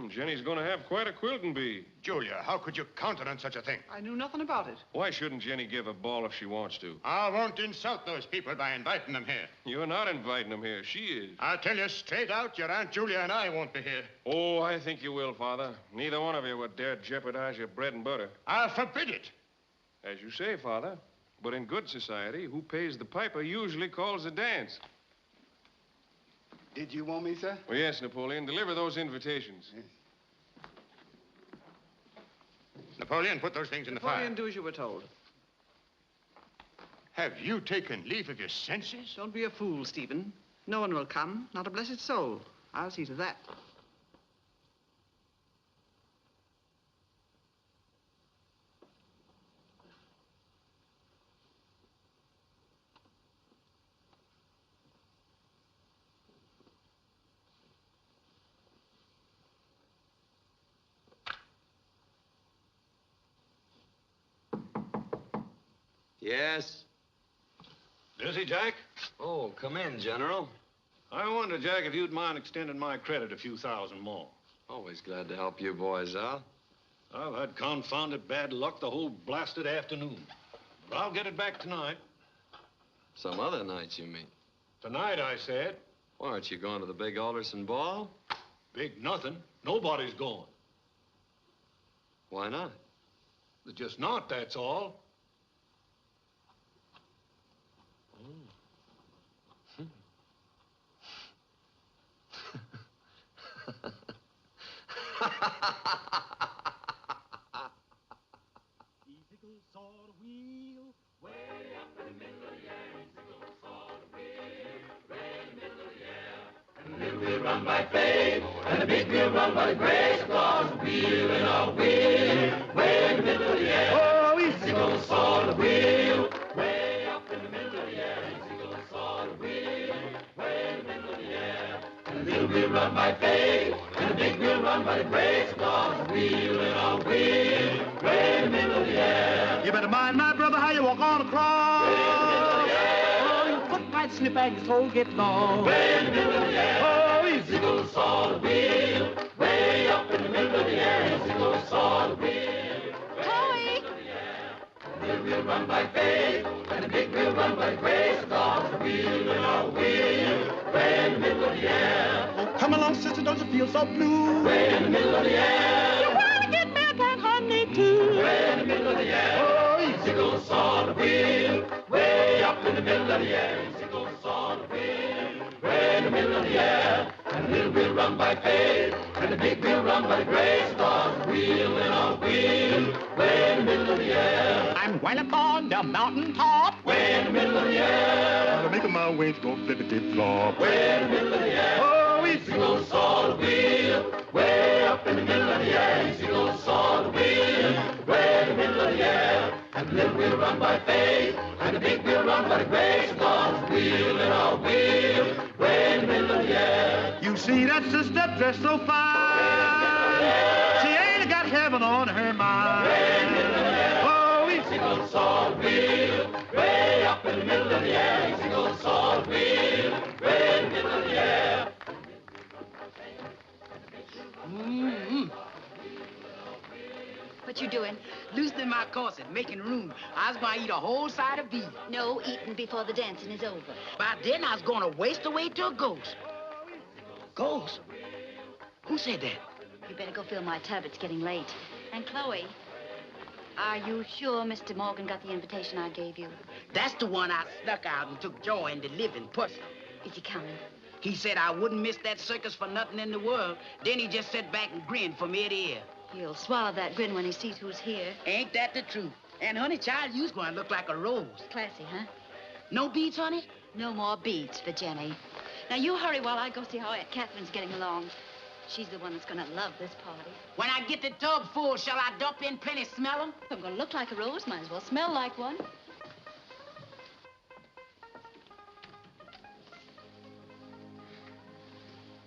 Jenny's going to have quite a quilting bee. Julia, how could you countenance such a thing? I knew nothing about it. Why shouldn't Jenny give a ball if she wants to? I won't insult those people by inviting them here. You're not inviting them here. She is. I'll tell you straight out, your Aunt Julia and I won't be here. Oh, I think you will, Father. Neither one of you would dare jeopardize your bread and butter. I'll forbid it. As you say, Father. But in good society, who pays the piper usually calls the dance. Did you want me, sir? Well, yes, Napoleon. Deliver those invitations. Yes. Napoleon, put those things in the fire. Napoleon, do as you were told. Have you taken leave of your senses? Don't be a fool, Stephen. No one will come, not a blessed soul. I'll see to that. Yes? Busy, Jack? Oh, come in, General. I wonder, Jack, if you'd mind extending my credit a few thousand more. Always glad to help you boys out. I've had confounded bad luck the whole blasted afternoon. But I'll get it back tonight. Some other night, you mean? Tonight, I said. Why, aren't you going to the big Alderson ball? Big nothing. Nobody's going. Why not? They're just not, that's all. Easy sort of wheel, way up in the middle of the air. Easy sort of wheel, way in the middle of the air. And little wheel run by faith, and the big wheel run by the grace, across the wheel and a wheel, way in the middle of the air. Oh, easy goes on the wheel, way up in the middle of the air. Easy goes on the wheel, way in the middle of the air. And the little wheel run by faith, and the big wheel run by the grace, across the wheel and a wheel, way in the middle of the air. You better mind, my brother, how you walk on across. Way in the middle of the air. Oh, your foot might slip and your toe get long. Way in the middle of the air. Oh, easy goes on the wheel, way up in the middle of the air. Easy goes on the wheel. Chloe! The little wheel run by faith, and the big wheel run by grace. Across the wheel and a wheel, way in the middle of the air. Oh, come along, sister, don't you feel so blue? Way in the middle of the air. You wanna get milk and honey too? Way in the middle of the air. Oh, easy goes on the wheel, way up in the middle of the air. Easy goes on the wheel, way in the middle of the air. And the little wheel run by faith, and the big wheel run by grace. Across the wheel and a wheel, way in the middle of the air. I'm well up on the mountain top, way in the middle of the air. I'm making my wings go flippity-flop, way in the middle of the air. Oh, easy goes on the wheel, way up in the middle of the air. Easy goes on the wheel, way in the middle of the air. And the little wheel run by faith, and the big wheel run by grace. Across the wheel and a wheel, way in the middle of the air. You see that sister dressed so fine, she ain't got heaven on her mind. Way in the middle of the air. Oh, easy goes on the wheel, way up in the middle of the air. Easy goes on the wheel, way in the middle of the air. What you doing? Loosening my corset, making room. I was going to eat a whole side of beef. No eating before the dancing is over. By then, I was going to waste away to a ghost. Ghost? Who said that? You better go fill my tub. It's getting late. And Chloe, are you sure Mr. Morgan got the invitation I gave you? That's the one I snuck out and took joy in delivering personally. Is he coming? He said I wouldn't miss that circus for nothing in the world. Then he just sat back and grinned from ear to ear. He'll swallow that grin when he sees who's here. Ain't that the truth? And, honey, child, you's going to look like a rose. Classy, huh? No beads, honey? No more beads for Jenny. Now, you hurry while I go see how Aunt Catherine's getting along. She's the one that's going to love this party. When I get the tub full, shall I dump in plenty smell 'em? If I'm going to look like a rose, might as well smell like one.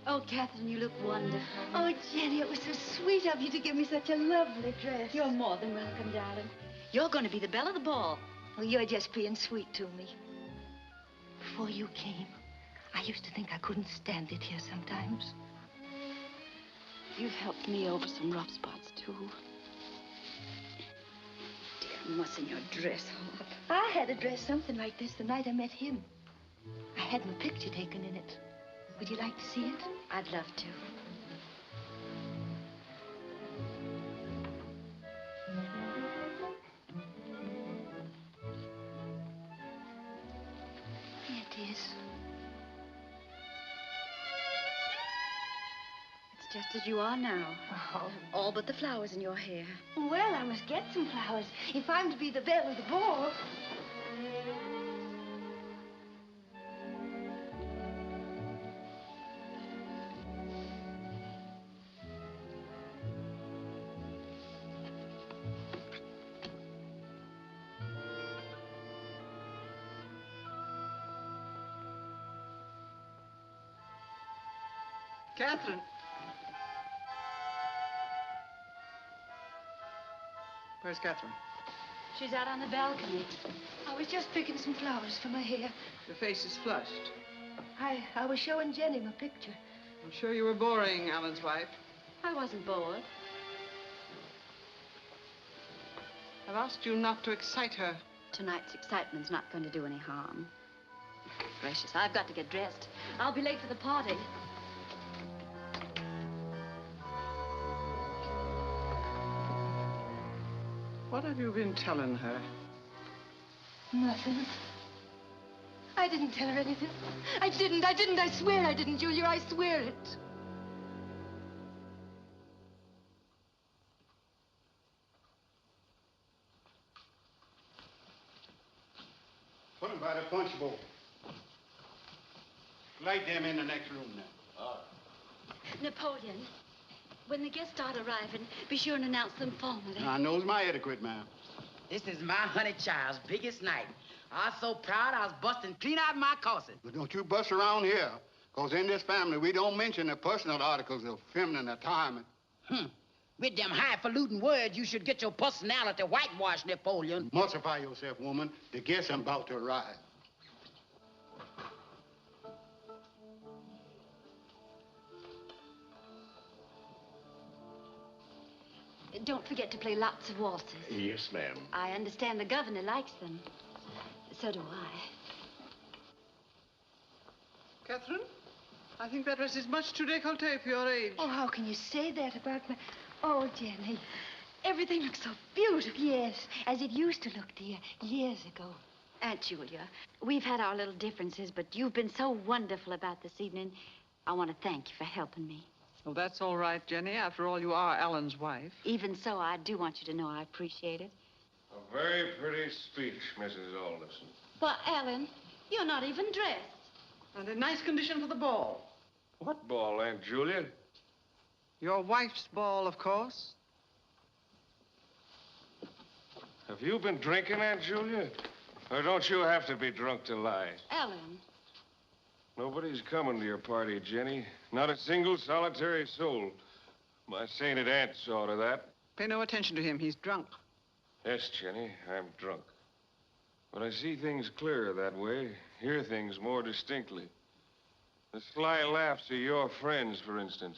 Oh, Catherine, you look wonderful. Oh, Jenny, it was so sweet of you to give me such a lovely dress. You're more than welcome, darling. You're going to be the belle of the ball. Oh, you're just being sweet to me. Before you came, I used to think I couldn't stand it here sometimes. You've helped me over some rough spots, too. Dear, muss in your dress all up. I had a dress something like this the night I met him. I had my picture taken in it. Would you like to see it? I'd love to. Here it is. It's just as you are now. Oh. All but the flowers in your hair. Well, I must get some flowers if I'm to be the belle of the ball. Catherine. Where's Catherine? She's out on the balcony. I was just picking some flowers for my hair. Your face is flushed. I was showing Jenny my picture. I'm sure you were boring Alan's wife. I wasn't bored. I've asked you not to excite her. Tonight's excitement's not going to do any harm. Gracious, I've got to get dressed. I'll be late for the party. What have you been telling her? Nothing. I didn't tell her anything. I didn't. I swear I didn't, Julia. I swear it. Put them by the punch bowl. Light them in the next room now. Napoleon, when the guests start arriving, be sure and announce them formally. I knows my etiquette, ma'am. This is my honey child's biggest night. I was so proud I was busting clean out my corset. But don't you bust around here, because in this family, we don't mention the personal articles of feminine attire. With them highfalutin words, you should get your personality whitewashed, Napoleon. Multiply yourself, woman. The guests are about to arrive. Don't forget to play lots of waltzes. Yes, ma'am. I understand the governor likes them. So do I. Catherine, I think that dress is much too décolleté for your age. Oh, how can you say that about my... Oh, Jenny. Everything looks so beautiful. Yes, as it used to look, dear, years ago. Aunt Julia, we've had our little differences, but you've been so wonderful about this evening. I want to thank you for helping me. Oh, that's all right, Jenny. After all, you are Alan's wife. Even so, I do want you to know I appreciate it. A very pretty speech, Mrs. Alderson. But, Alan, you're not even dressed. And in nice condition for the ball. What ball, Aunt Julia? Your wife's ball, of course. Have you been drinking, Aunt Julia? Or don't you have to be drunk to lie? Alan. Nobody's coming to your party, Jenny. Not a single solitary soul. My sainted aunt saw to that. Pay no attention to him. He's drunk. Yes, Jenny, I'm drunk. But I see things clearer that way, hear things more distinctly. The sly laughs of your friends, for instance.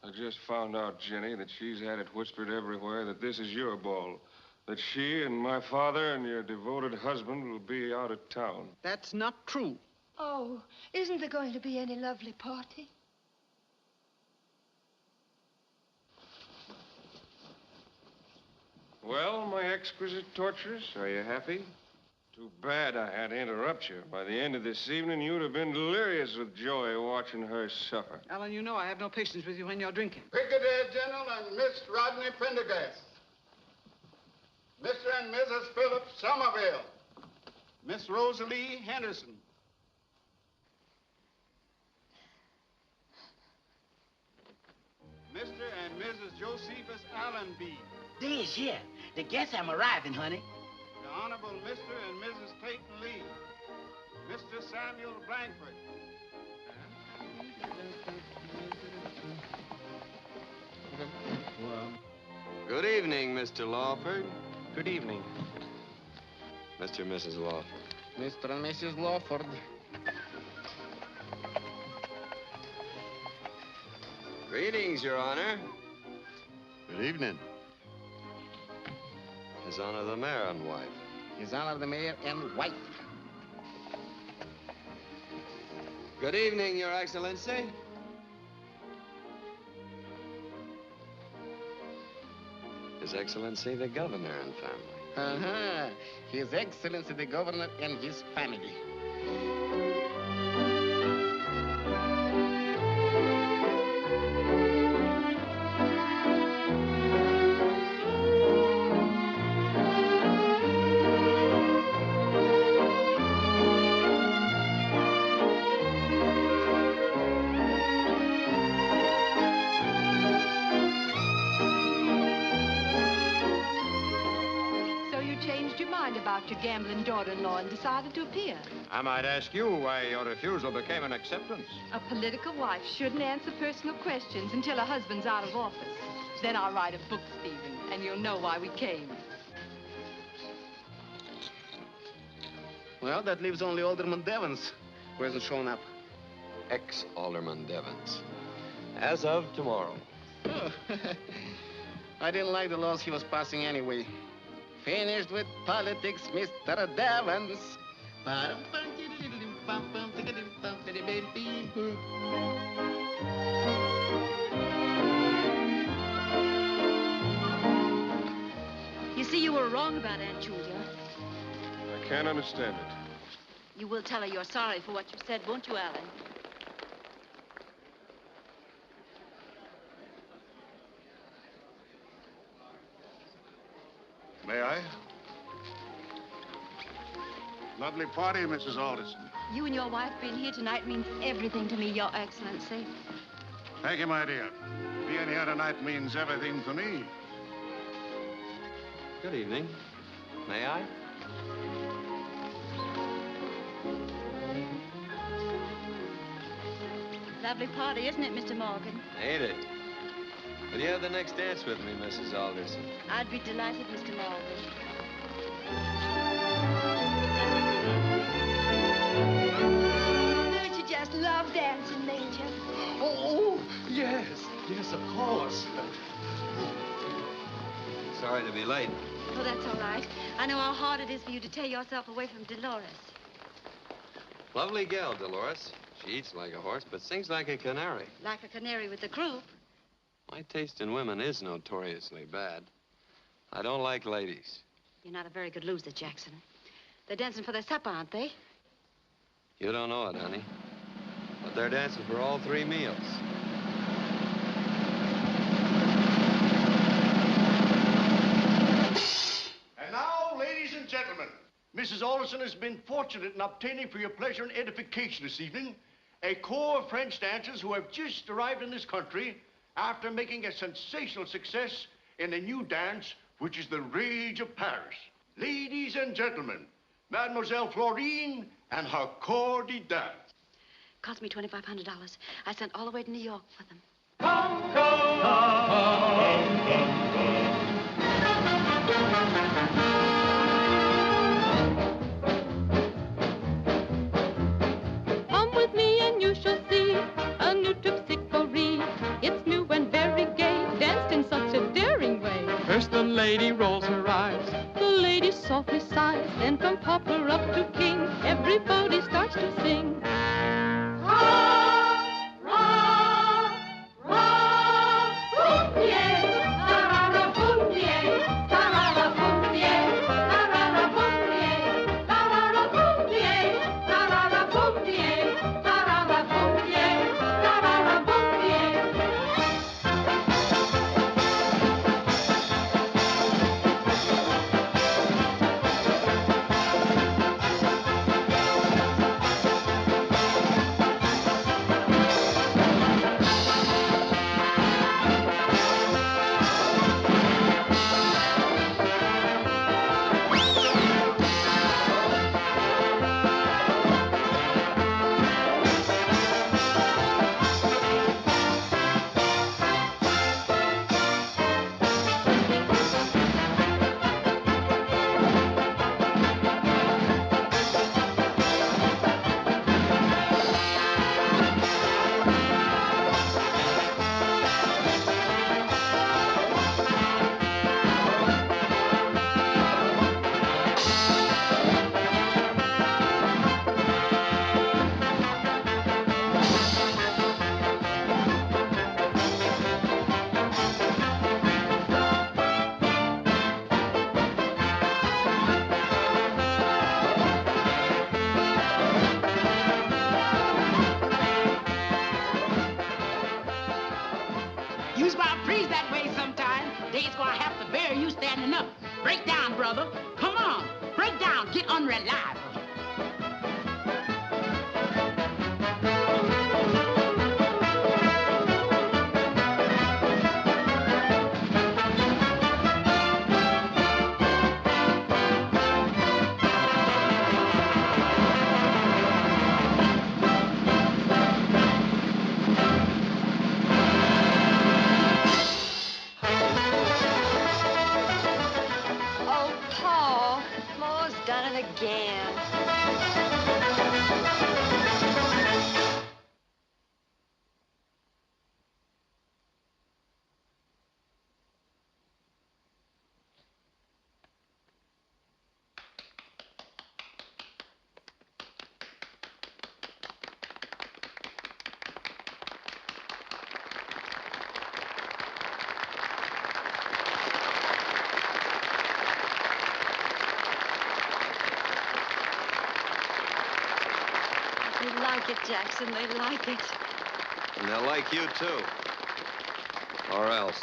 I just found out, Jenny, that she's had it whispered everywhere that this is your ball. That she and my father and your devoted husband will be out of town. That's not true. Oh, isn't there going to be any lovely party? Well, my exquisite torturers, are you happy? Too bad I had to interrupt you. By the end of this evening, you'd have been delirious with joy watching her suffer. Alan, you know I have no patience with you when you're drinking. Brigadier General and Miss Rodney Prendergast. Mr. and Mrs. Philip Somerville. Miss Rosalie Henderson. Mr. and Mrs. Josephus Allenby. They's here. The guests are arriving, honey. The Honorable Mr. and Mrs. Peyton Leigh. Mr. Samuel Blankford. Good evening, Mr. Lawford. Good evening. Mr. and Mrs. Lawford. Mr. and Mrs. Lawford. Greetings, Your Honor. Good evening. His Honor the Mayor and wife. His Honor the Mayor and wife. Good evening, Your Excellency. His Excellency the Governor and family. Uh-huh. His Excellency the Governor and his family. About your gambling daughter-in-law and decided to appear. I might ask you why your refusal became an acceptance. A political wife shouldn't answer personal questions until her husband's out of office. Then I'll write a book, Stephen, and you'll know why we came. Well, that leaves only Alderman Devons, who hasn't shown up. Ex-Alderman Devons. As of tomorrow. Oh. I didn't like the laws he was passing anyway. Finished with politics, Mr. Devons. You see, you were wrong about Aunt Julia. I can't understand it. You will tell her you're sorry for what you said, won't you, Alan? May I? Lovely party, Mrs. Alderson. You and your wife being here tonight means everything to me, Your Excellency. Thank you, my dear. Being here tonight means everything to me. Good evening. May I? Lovely party, isn't it, Mr. Morgan? Ain't it? Will you have the next dance with me, Mrs. Alderson? I'd be delighted, Mr. Morgan. Don't you just love dancing, Major? Oh, yes. Yes, of course. Sorry to be late. Oh, that's all right. I know how hard it is for you to tear yourself away from Dolores. Lovely gal, Dolores. She eats like a horse, but sings like a canary. Like a canary with the croup. My taste in women is notoriously bad. I don't like ladies. You're not a very good loser, Jackson. They're dancing for their supper, aren't they? You don't know it, honey. But they're dancing for all 3 meals. And now, ladies and gentlemen, Mrs. Alderson has been fortunate in obtaining for your pleasure and edification this evening a corps of French dancers who have just arrived in this country after making a sensational success in a new dance which is the rage of Paris. Ladies and gentlemen, Mademoiselle Florine and her corps de dance. Cost me $2,500. I sent all the way to New York for them. Come with me and you shall see a new terpsichore. It's new and very gay, danced in such a daring way. First the lady rolls her eyes, The lady softly sighs, then from pauper up to king, everybody starts to sing. You's about freeze that way sometime. They's gonna have to bury you standing up. Break down, brother. Come on. Break down. Get unreliable. Oh, Paul. Paul's done it again. They like it, Jackson. They like it. And they'll like you, too. Or else.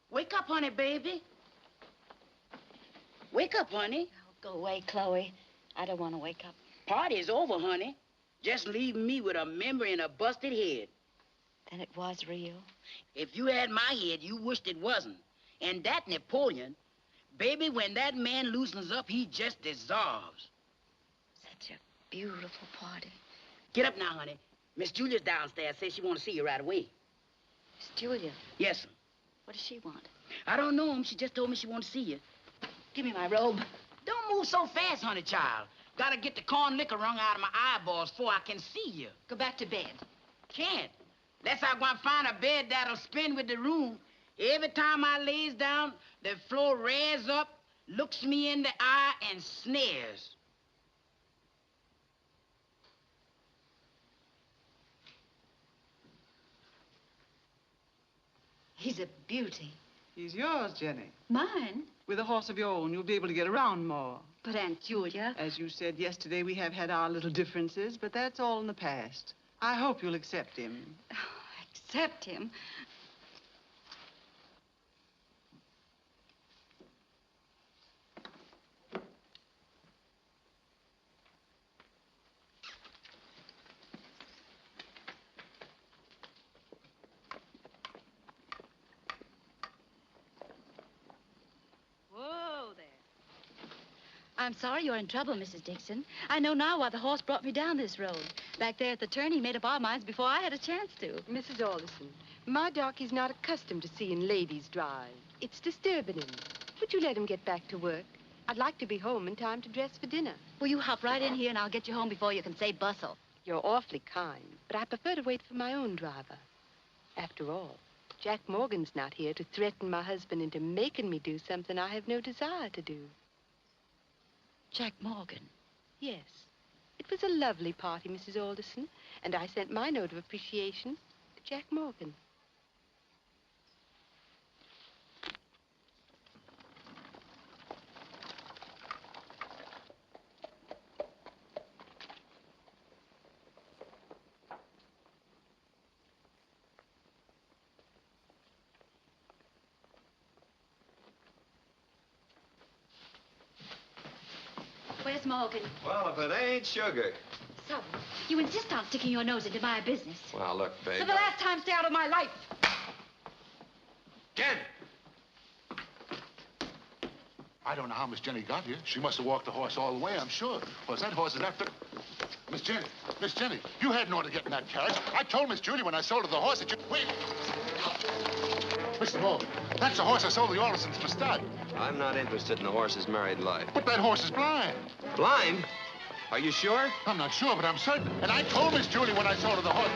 We Wake up, honey, baby. Wake up, honey. Oh, go away, Chloe. I don't want to wake up. Party's over, honey. Just leave me with a memory and a busted head. Then it was real. If you had my head, you wished it wasn't. And that Napoleon, baby, when that man loosens up, he just dissolves. Such a beautiful party. Get up now, honey. Miss Julia's downstairs. Says she wants to see you right away. Miss Julia? Yes, sir. What does she want? I don't know, She just told me she wants to see you. Give me my robe. Don't move so fast, honey, child. Gotta get the corn liquor wrung out of my eyeballs before I can see you. Go back to bed. Can't. Unless I go and find a bed that'll spin with the room. Every time I lays down, the floor rears up, looks me in the eye, and snares. He's a beauty. He's yours, Jenny. Mine? With a horse of your own, you'll be able to get around more. But Aunt Julia... As you said yesterday, we have had our little differences, but that's all in the past. I hope you'll accept him. Oh, accept him? I'm sorry you're in trouble, Mrs. Dixon. I know now why the horse brought me down this road. Back there at the turn, he made up our minds before I had a chance to. Mrs. Alderson, my darky's not accustomed to seeing ladies drive. It's disturbing him. Would you let him get back to work? I'd like to be home in time to dress for dinner. Well, you hop right in here and I'll get you home before you can say bustle. You're awfully kind, but I prefer to wait for my own driver. After all, Jack Morgan's not here to threaten my husband into making me do something I have no desire to do. Jack Morgan? Yes. It was a lovely party, Mrs. Alderson, and I sent my note of appreciation to Jack Morgan. Where's Morgan? Well, if it ain't sugar. So, you insist on sticking your nose into my business. Well, look, babe. For the last time, stay out of my life. Jen! I don't know how Miss Jenny got here. She must have walked the horse all the way, I'm sure. Well, that horse is after... Miss Jenny, you hadn't ought to get in that carriage. I told Miss Julie when I sold her the horse that you... Wait! Mr. Morgan, that's the horse I sold the Aldersons for stud. I'm not interested in the horse's married life. But that horse is blind. Blind? Are you sure? I'm not sure, but I'm certain. And I told Miss Julie when I sold her the horse...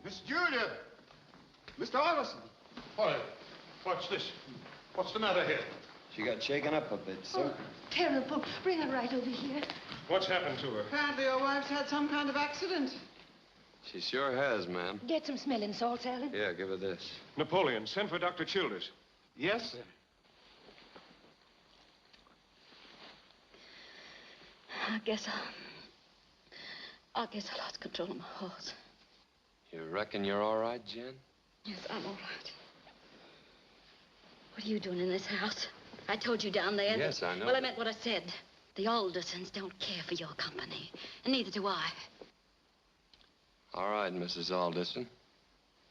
Miss Julia! Mr. Alderson! Why, what's this? What's the matter here? She got shaken up a bit, so. Terrible. Bring her right over here. What's happened to her? Apparently your wife's had some kind of accident. She sure has, ma'am. Get some smelling salts, Alan. Yeah, give her this. Napoleon, send for Dr. Childers. Yes, sir. I guess I lost control of my horse. You reckon you're all right, Jen? Yes, I'm all right. What are you doing in this house? I told you down there. Yes, I know. Well, I meant what I said. The Aldersons don't care for your company, and neither do I. All right, Mrs. Alderson.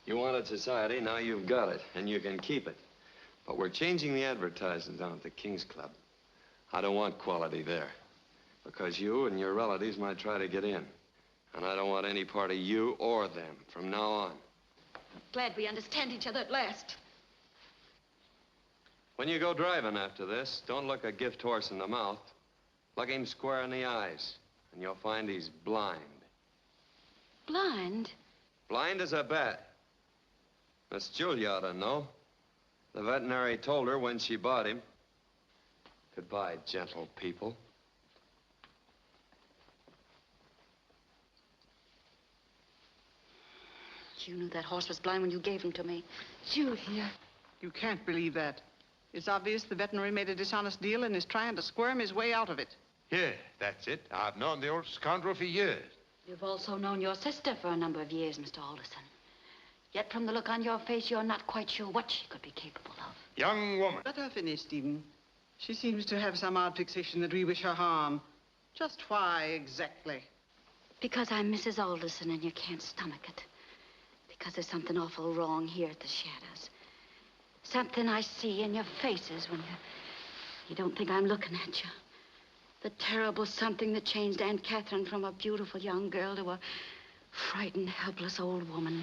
You wanted society, now you've got it, and you can keep it. But we're changing the advertising down at the King's Club. I don't want quality there, because you and your relatives might try to get in. And I don't want any part of you or them from now on. Glad we understand each other at last. When you go driving after this, don't look a gift horse in the mouth. Look him square in the eyes, and you'll find he's blind. Blind? Blind as a bat. Miss Julia ought to know. The veterinary told her when she bought him. Goodbye, gentle people. You knew that horse was blind when you gave him to me. Julia. You can't believe that. It's obvious the veterinary made a dishonest deal and is trying to squirm his way out of it. Yeah, that's it. I've known the old scoundrel for years. You've also known your sister for a number of years, Mr. Alderson. Yet from the look on your face, you're not quite sure what she could be capable of. Young woman. Let her finish, Stephen. She seems to have some odd fixation that we wish her harm. Just why, exactly? Because I'm Mrs. Alderson and you can't stomach it. Because there's something awful wrong here at the Shadows. Something I see in your faces when you don't think I'm looking at you. The terrible something that changed Aunt Catherine from a beautiful young girl to a frightened, helpless old woman.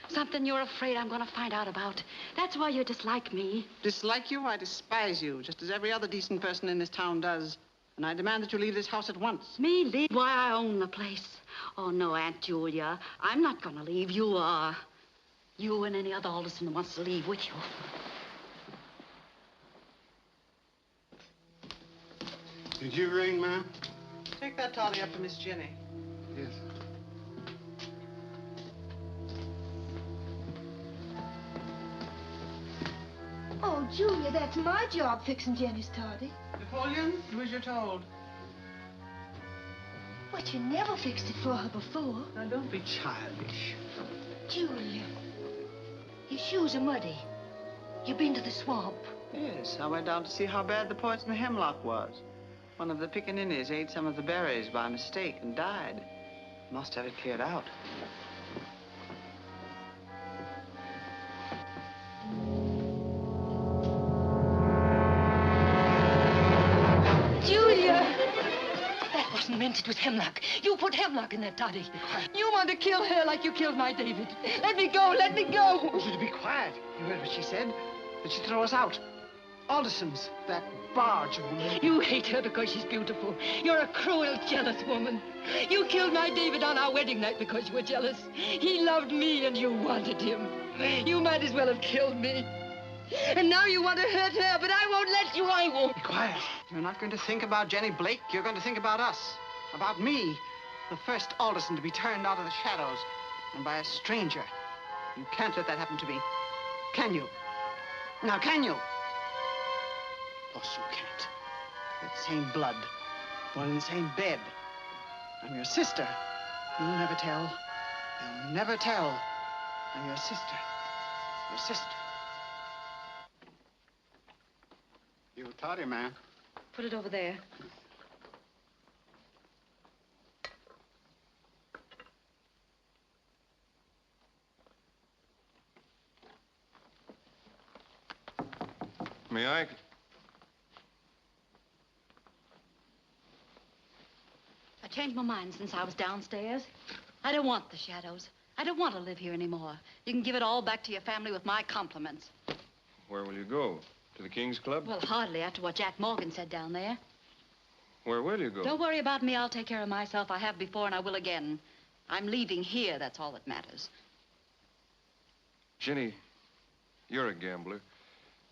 Something you're afraid I'm going to find out about. That's why you dislike me. Dislike you? I despise you, just as every other decent person in this town does. And I demand that you leave this house at once. Me leave? Why, I own the place. Oh, no, Aunt Julia. I'm not going to leave. You are. You and any other Alderson who wants to leave with you. Did you ring, ma'am? Take that toddy up to Miss Jenny. Yes. Oh, Julia, that's my job, fixing Jenny's toddy. Napoleon, do as you're told. But you never fixed it for her before. Now, don't be childish. Julia, your shoes are muddy. You've been to the swamp. Yes, I went down to see how bad the poison hemlock was. One of the pickaninnies ate some of the berries by mistake and died. Must have it cleared out. Julia! That wasn't mint. It was hemlock. You put hemlock in that toddy. You want to kill her like you killed my David. Let me go. Let me go. You to be quiet. You heard what she said? That she'd throw us out. Alderson's, that barge woman. You hate her because she's beautiful. You're a cruel, jealous woman. You killed my David on our wedding night because you were jealous. He loved me and you wanted him. You might as well have killed me. And now you want to hurt her, but I won't let you. I won't. Be quiet. You're not going to think about Jenny Blake. You're going to think about us. About me. The first Alderson to be turned out of the Shadows. And by a stranger. You can't let that happen to me. Can you? Now, can you? Of course you can't. We're the same blood. Born in the same bed. I'm your sister. You'll never tell. You'll never tell. I'm your sister. Your sister. You toddy, ma'am. Put it over there. May I? I changed my mind since I was downstairs. I don't want the Shadows. I don't want to live here anymore. You can give it all back to your family with my compliments. Where will you go? To the King's Club? Well, hardly after what Jack Morgan said down there. Where will you go? Don't worry about me. I'll take care of myself. I have before and I will again. I'm leaving here. That's all that matters. Jenny, you're a gambler.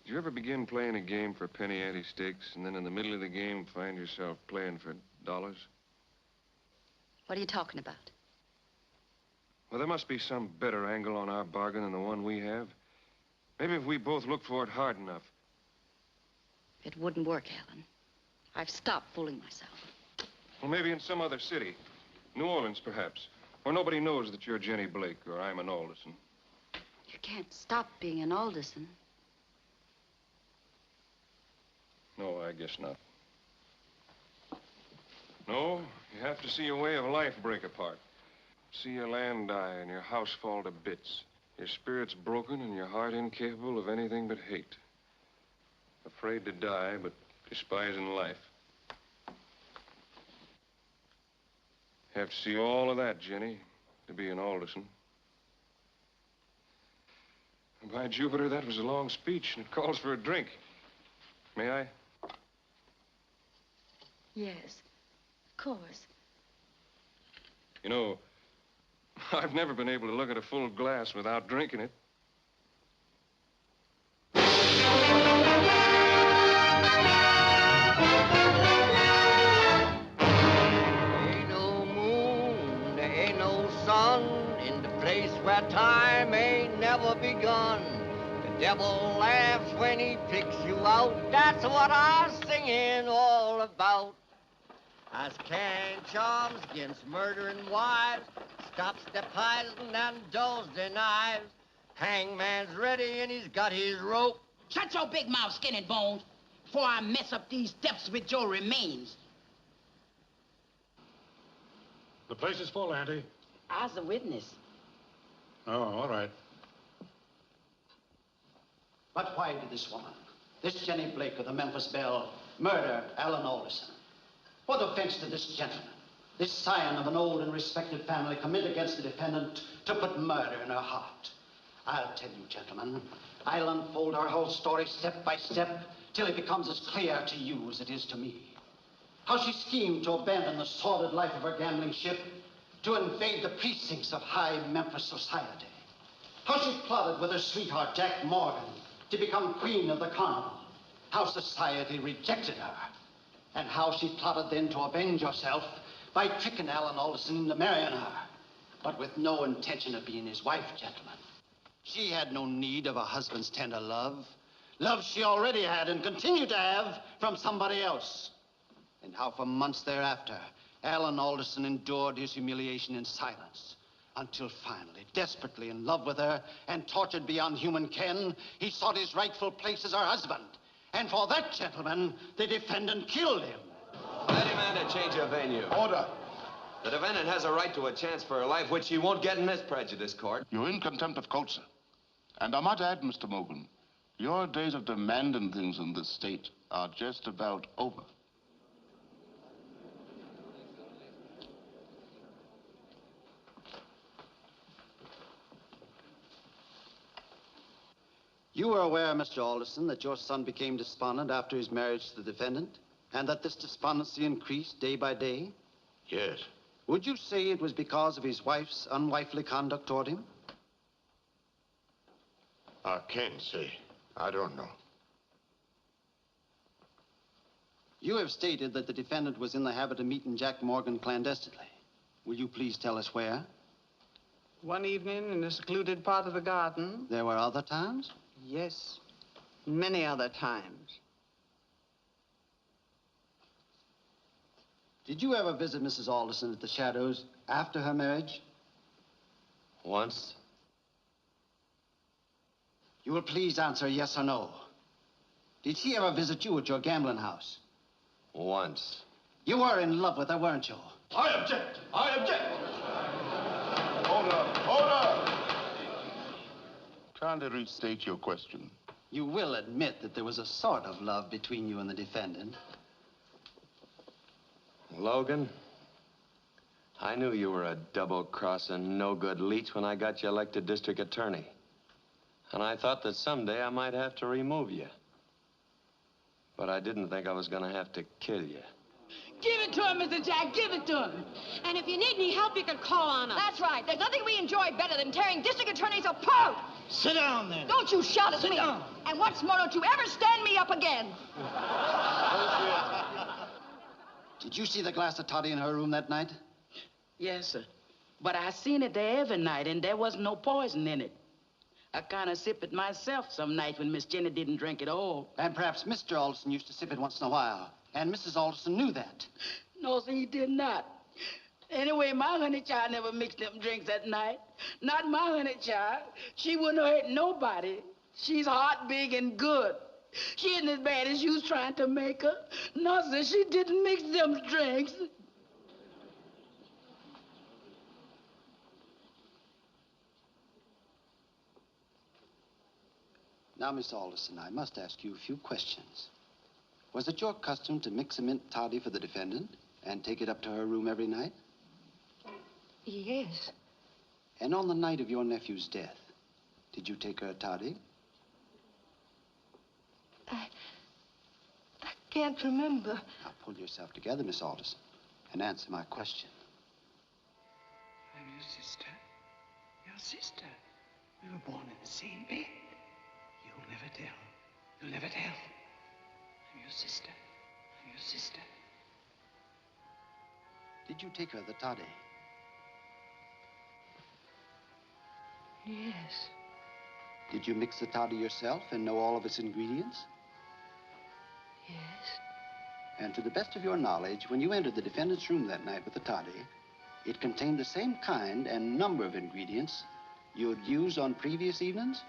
Did you ever begin playing a game for penny ante stakes, and then in the middle of the game find yourself playing for dollars? What are you talking about? Well, there must be some better angle on our bargain than the one we have. Maybe if we both look for it hard enough. It wouldn't work, Alan. I've stopped fooling myself. Well, maybe in some other city. New Orleans, perhaps. Where nobody knows that you're Jenny Blake or I'm an Alderson. You can't stop being an Alderson. No, I guess not. No, you have to see your way of life break apart. See your land die and your house fall to bits. Your spirit's broken and your heart incapable of anything but hate. Afraid to die, but despising life. Have to see all of that, Jenny, to be an Alderson. And by Jupiter, that was a long speech, and it calls for a drink. May I? Yes, of course. You know, I've never been able to look at a full glass without drinking it. Ain't no moon, there ain't no sun in the place where time ain't never begun. The devil laughs when he picks you out. That's what I'm singing all about. As carrying charms against murdering wives, stops the poison and dulls the knives. Hangman's ready and he's got his rope. Shut your big mouth, skin and bones, before I mess up these steps with your remains. The place is full, Auntie. I's the witness. Oh, all right. But why did this woman, this Jenny Blake of the Memphis Belle, murder Alan Alderson? What offense did this gentleman, this scion of an old and respected family, commit against the defendant to put murder in her heart? I'll tell you, gentlemen, I'll unfold her whole story step by step till it becomes as clear to you as it is to me. How she schemed to abandon the sordid life of her gambling ship to invade the precincts of high Memphis society. How she plotted with her sweetheart, Jack Morgan, to become queen of the carnival. How society rejected her. And how she plotted then to avenge herself by tricking Alan Alderson into marrying her, but with no intention of being his wife, gentlemen. She had no need of a husband's tender love. Love she already had and continued to have from somebody else. And how for months thereafter, Alan Alderson endured his humiliation in silence, until finally, desperately in love with her and tortured beyond human ken, he sought his rightful place as her husband. And for that, gentlemen, the defendant killed him. I demand a change of venue. Order. The defendant has a right to a chance for her life, which she won't get in this prejudice court. You're in contempt of court, sir. And I might add, Mr. Morgan, your days of demanding things in this state are just about over. You are aware, Mr. Alderson, that your son became despondent after his marriage to the defendant, and that this despondency increased day by day? Yes. Would you say it was because of his wife's unwifely conduct toward him? I can't say. I don't know. You have stated that the defendant was in the habit of meeting Jack Morgan clandestinely. Will you please tell us where? One evening in a secluded part of the garden. There were other times? Yes, many other times. Did you ever visit Mrs. Alderson at the Shadows after her marriage? Once. You will please answer yes or no. Did she ever visit you at your gambling house? Once. You were in love with her, weren't you? I object! I object! Order! Order! Kindly restate your question. You will admit that there was a sort of love between you and the defendant. Logan, I knew you were a double-crossing, no-good leech when I got you elected district attorney. And I thought that someday I might have to remove you. But I didn't think I was going to have to kill you. Give it to him, Mr. Jack. Give it to him. And if you need any help, you can call on us. That's right. There's nothing we enjoy better than tearing district attorneys apart. Sit down there. Don't you shout at me. Down. And what's more, don't you ever stand me up again. Did you see the glass of toddy in her room that night? Yes, sir. But I seen it there every night, and there was no poison in it. I kind of sip it myself some nights when Miss Jenny didn't drink it all. And perhaps Mr. Alderson used to sip it once in a while. And Mrs. Alderson knew that. No, sir, he did not. Anyway, my honey child never mixed them drinks at night. Not my honey child. She wouldn't hurt nobody. She's hot, big, and good. She isn't as bad as you was trying to make her. No, sir, she didn't mix them drinks. Now, Miss Alderson, I must ask you a few questions. Was it your custom to mix a mint toddy for the defendant and take it up to her room every night? Yes. And on the night of your nephew's death, did you take her a toddy? I can't remember. Now, pull yourself together, Miss Alderson, and answer my question. I'm your sister. Your sister. We were born in the same bed. You'll never tell. You'll never tell. I'm your sister. I'm your sister. Did you take her the toddy? Yes. Did you mix the toddy yourself and know all of its ingredients? Yes. And to the best of your knowledge, when you entered the defendant's room that night with the toddy, it contained the same kind and number of ingredients you had used on previous evenings?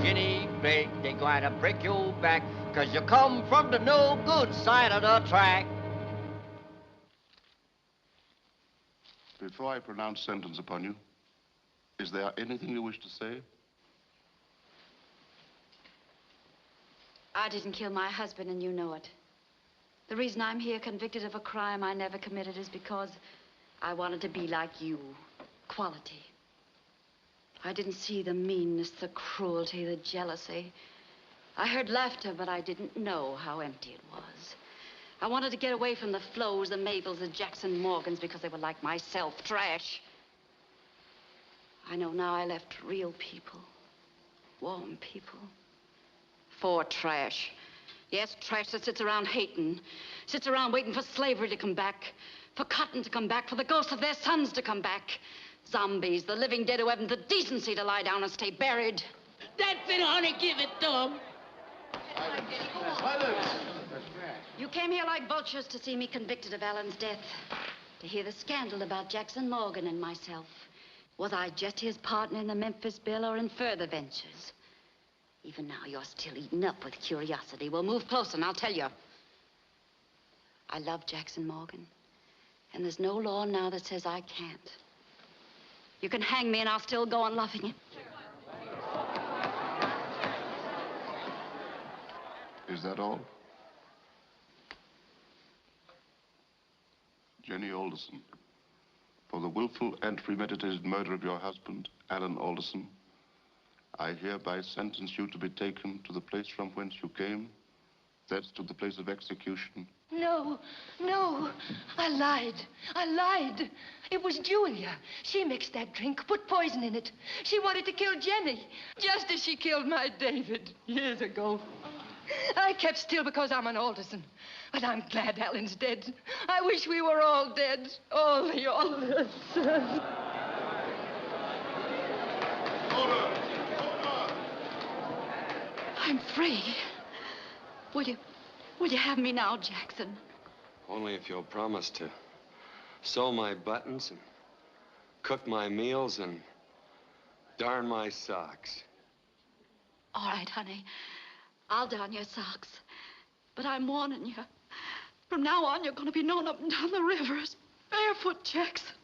Jenny Blake, they going to break your back, 'cause you come from the no good side of the track. Before I pronounce sentence upon you, is there anything you wish to say? I didn't kill my husband, and you know it. The reason I'm here convicted of a crime I never committed is because I wanted to be like you. Quality. I didn't see the meanness, the cruelty, the jealousy. I heard laughter, but I didn't know how empty it was. I wanted to get away from the Flows, the Mabels, the Jackson Morgans, because they were like myself, trash. I know now I left real people, warm people, for trash. Yes, trash that sits around hating, sits around waiting for slavery to come back, for cotton to come back, for the ghosts of their sons to come back. Zombies, the living dead who haven't the decency to lie down and stay buried. That's it, honey. Give it to him. You came here like vultures to see me convicted of Alan's death, to hear the scandal about Jackson Morgan and myself. Was I just his partner in the Memphis bill or in further ventures? Even now, you're still eaten up with curiosity. Well, move closer and I'll tell you. I love Jackson Morgan, and there's no law now that says I can't. You can hang me and I'll still go on loving him. Is that all? Jenny Alderson, for the willful and premeditated murder of your husband, Alan Alderson, I hereby sentence you to be taken to the place from whence you came, thence to the place of execution. No, no. I lied. It was Julia. She mixed that drink, put poison in it. She wanted to kill Jenny, just as she killed my David years ago. I kept still because I'm an Alderson. But I'm glad Alan's dead. I wish we were all dead. All the Aldersons. I'm free. Will you have me now, Jackson? Only if you'll promise to sew my buttons and cook my meals and darn my socks. All right, honey. I'll darn your socks. But I'm warning you. From now on, you're going to be known up and down the river as Barefoot Jackson.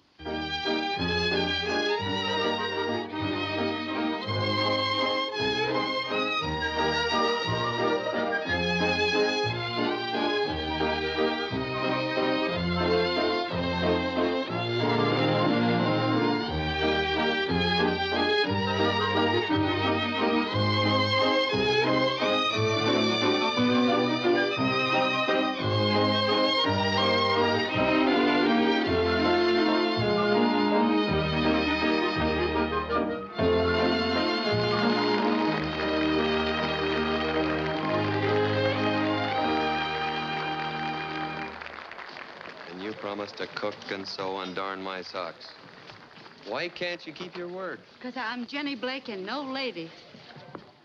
promised to cook and sew and darn my socks. Why can't you keep your word? Because I'm Jenny Blake and no lady.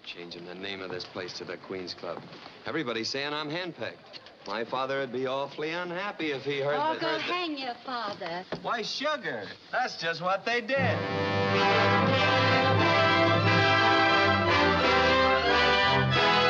Changing the name of this place to the Queen's Club. Everybody's saying I'm henpecked. My father would be awfully unhappy if he heard Oh, that. go hang your father. Why, sugar. That's just what they did.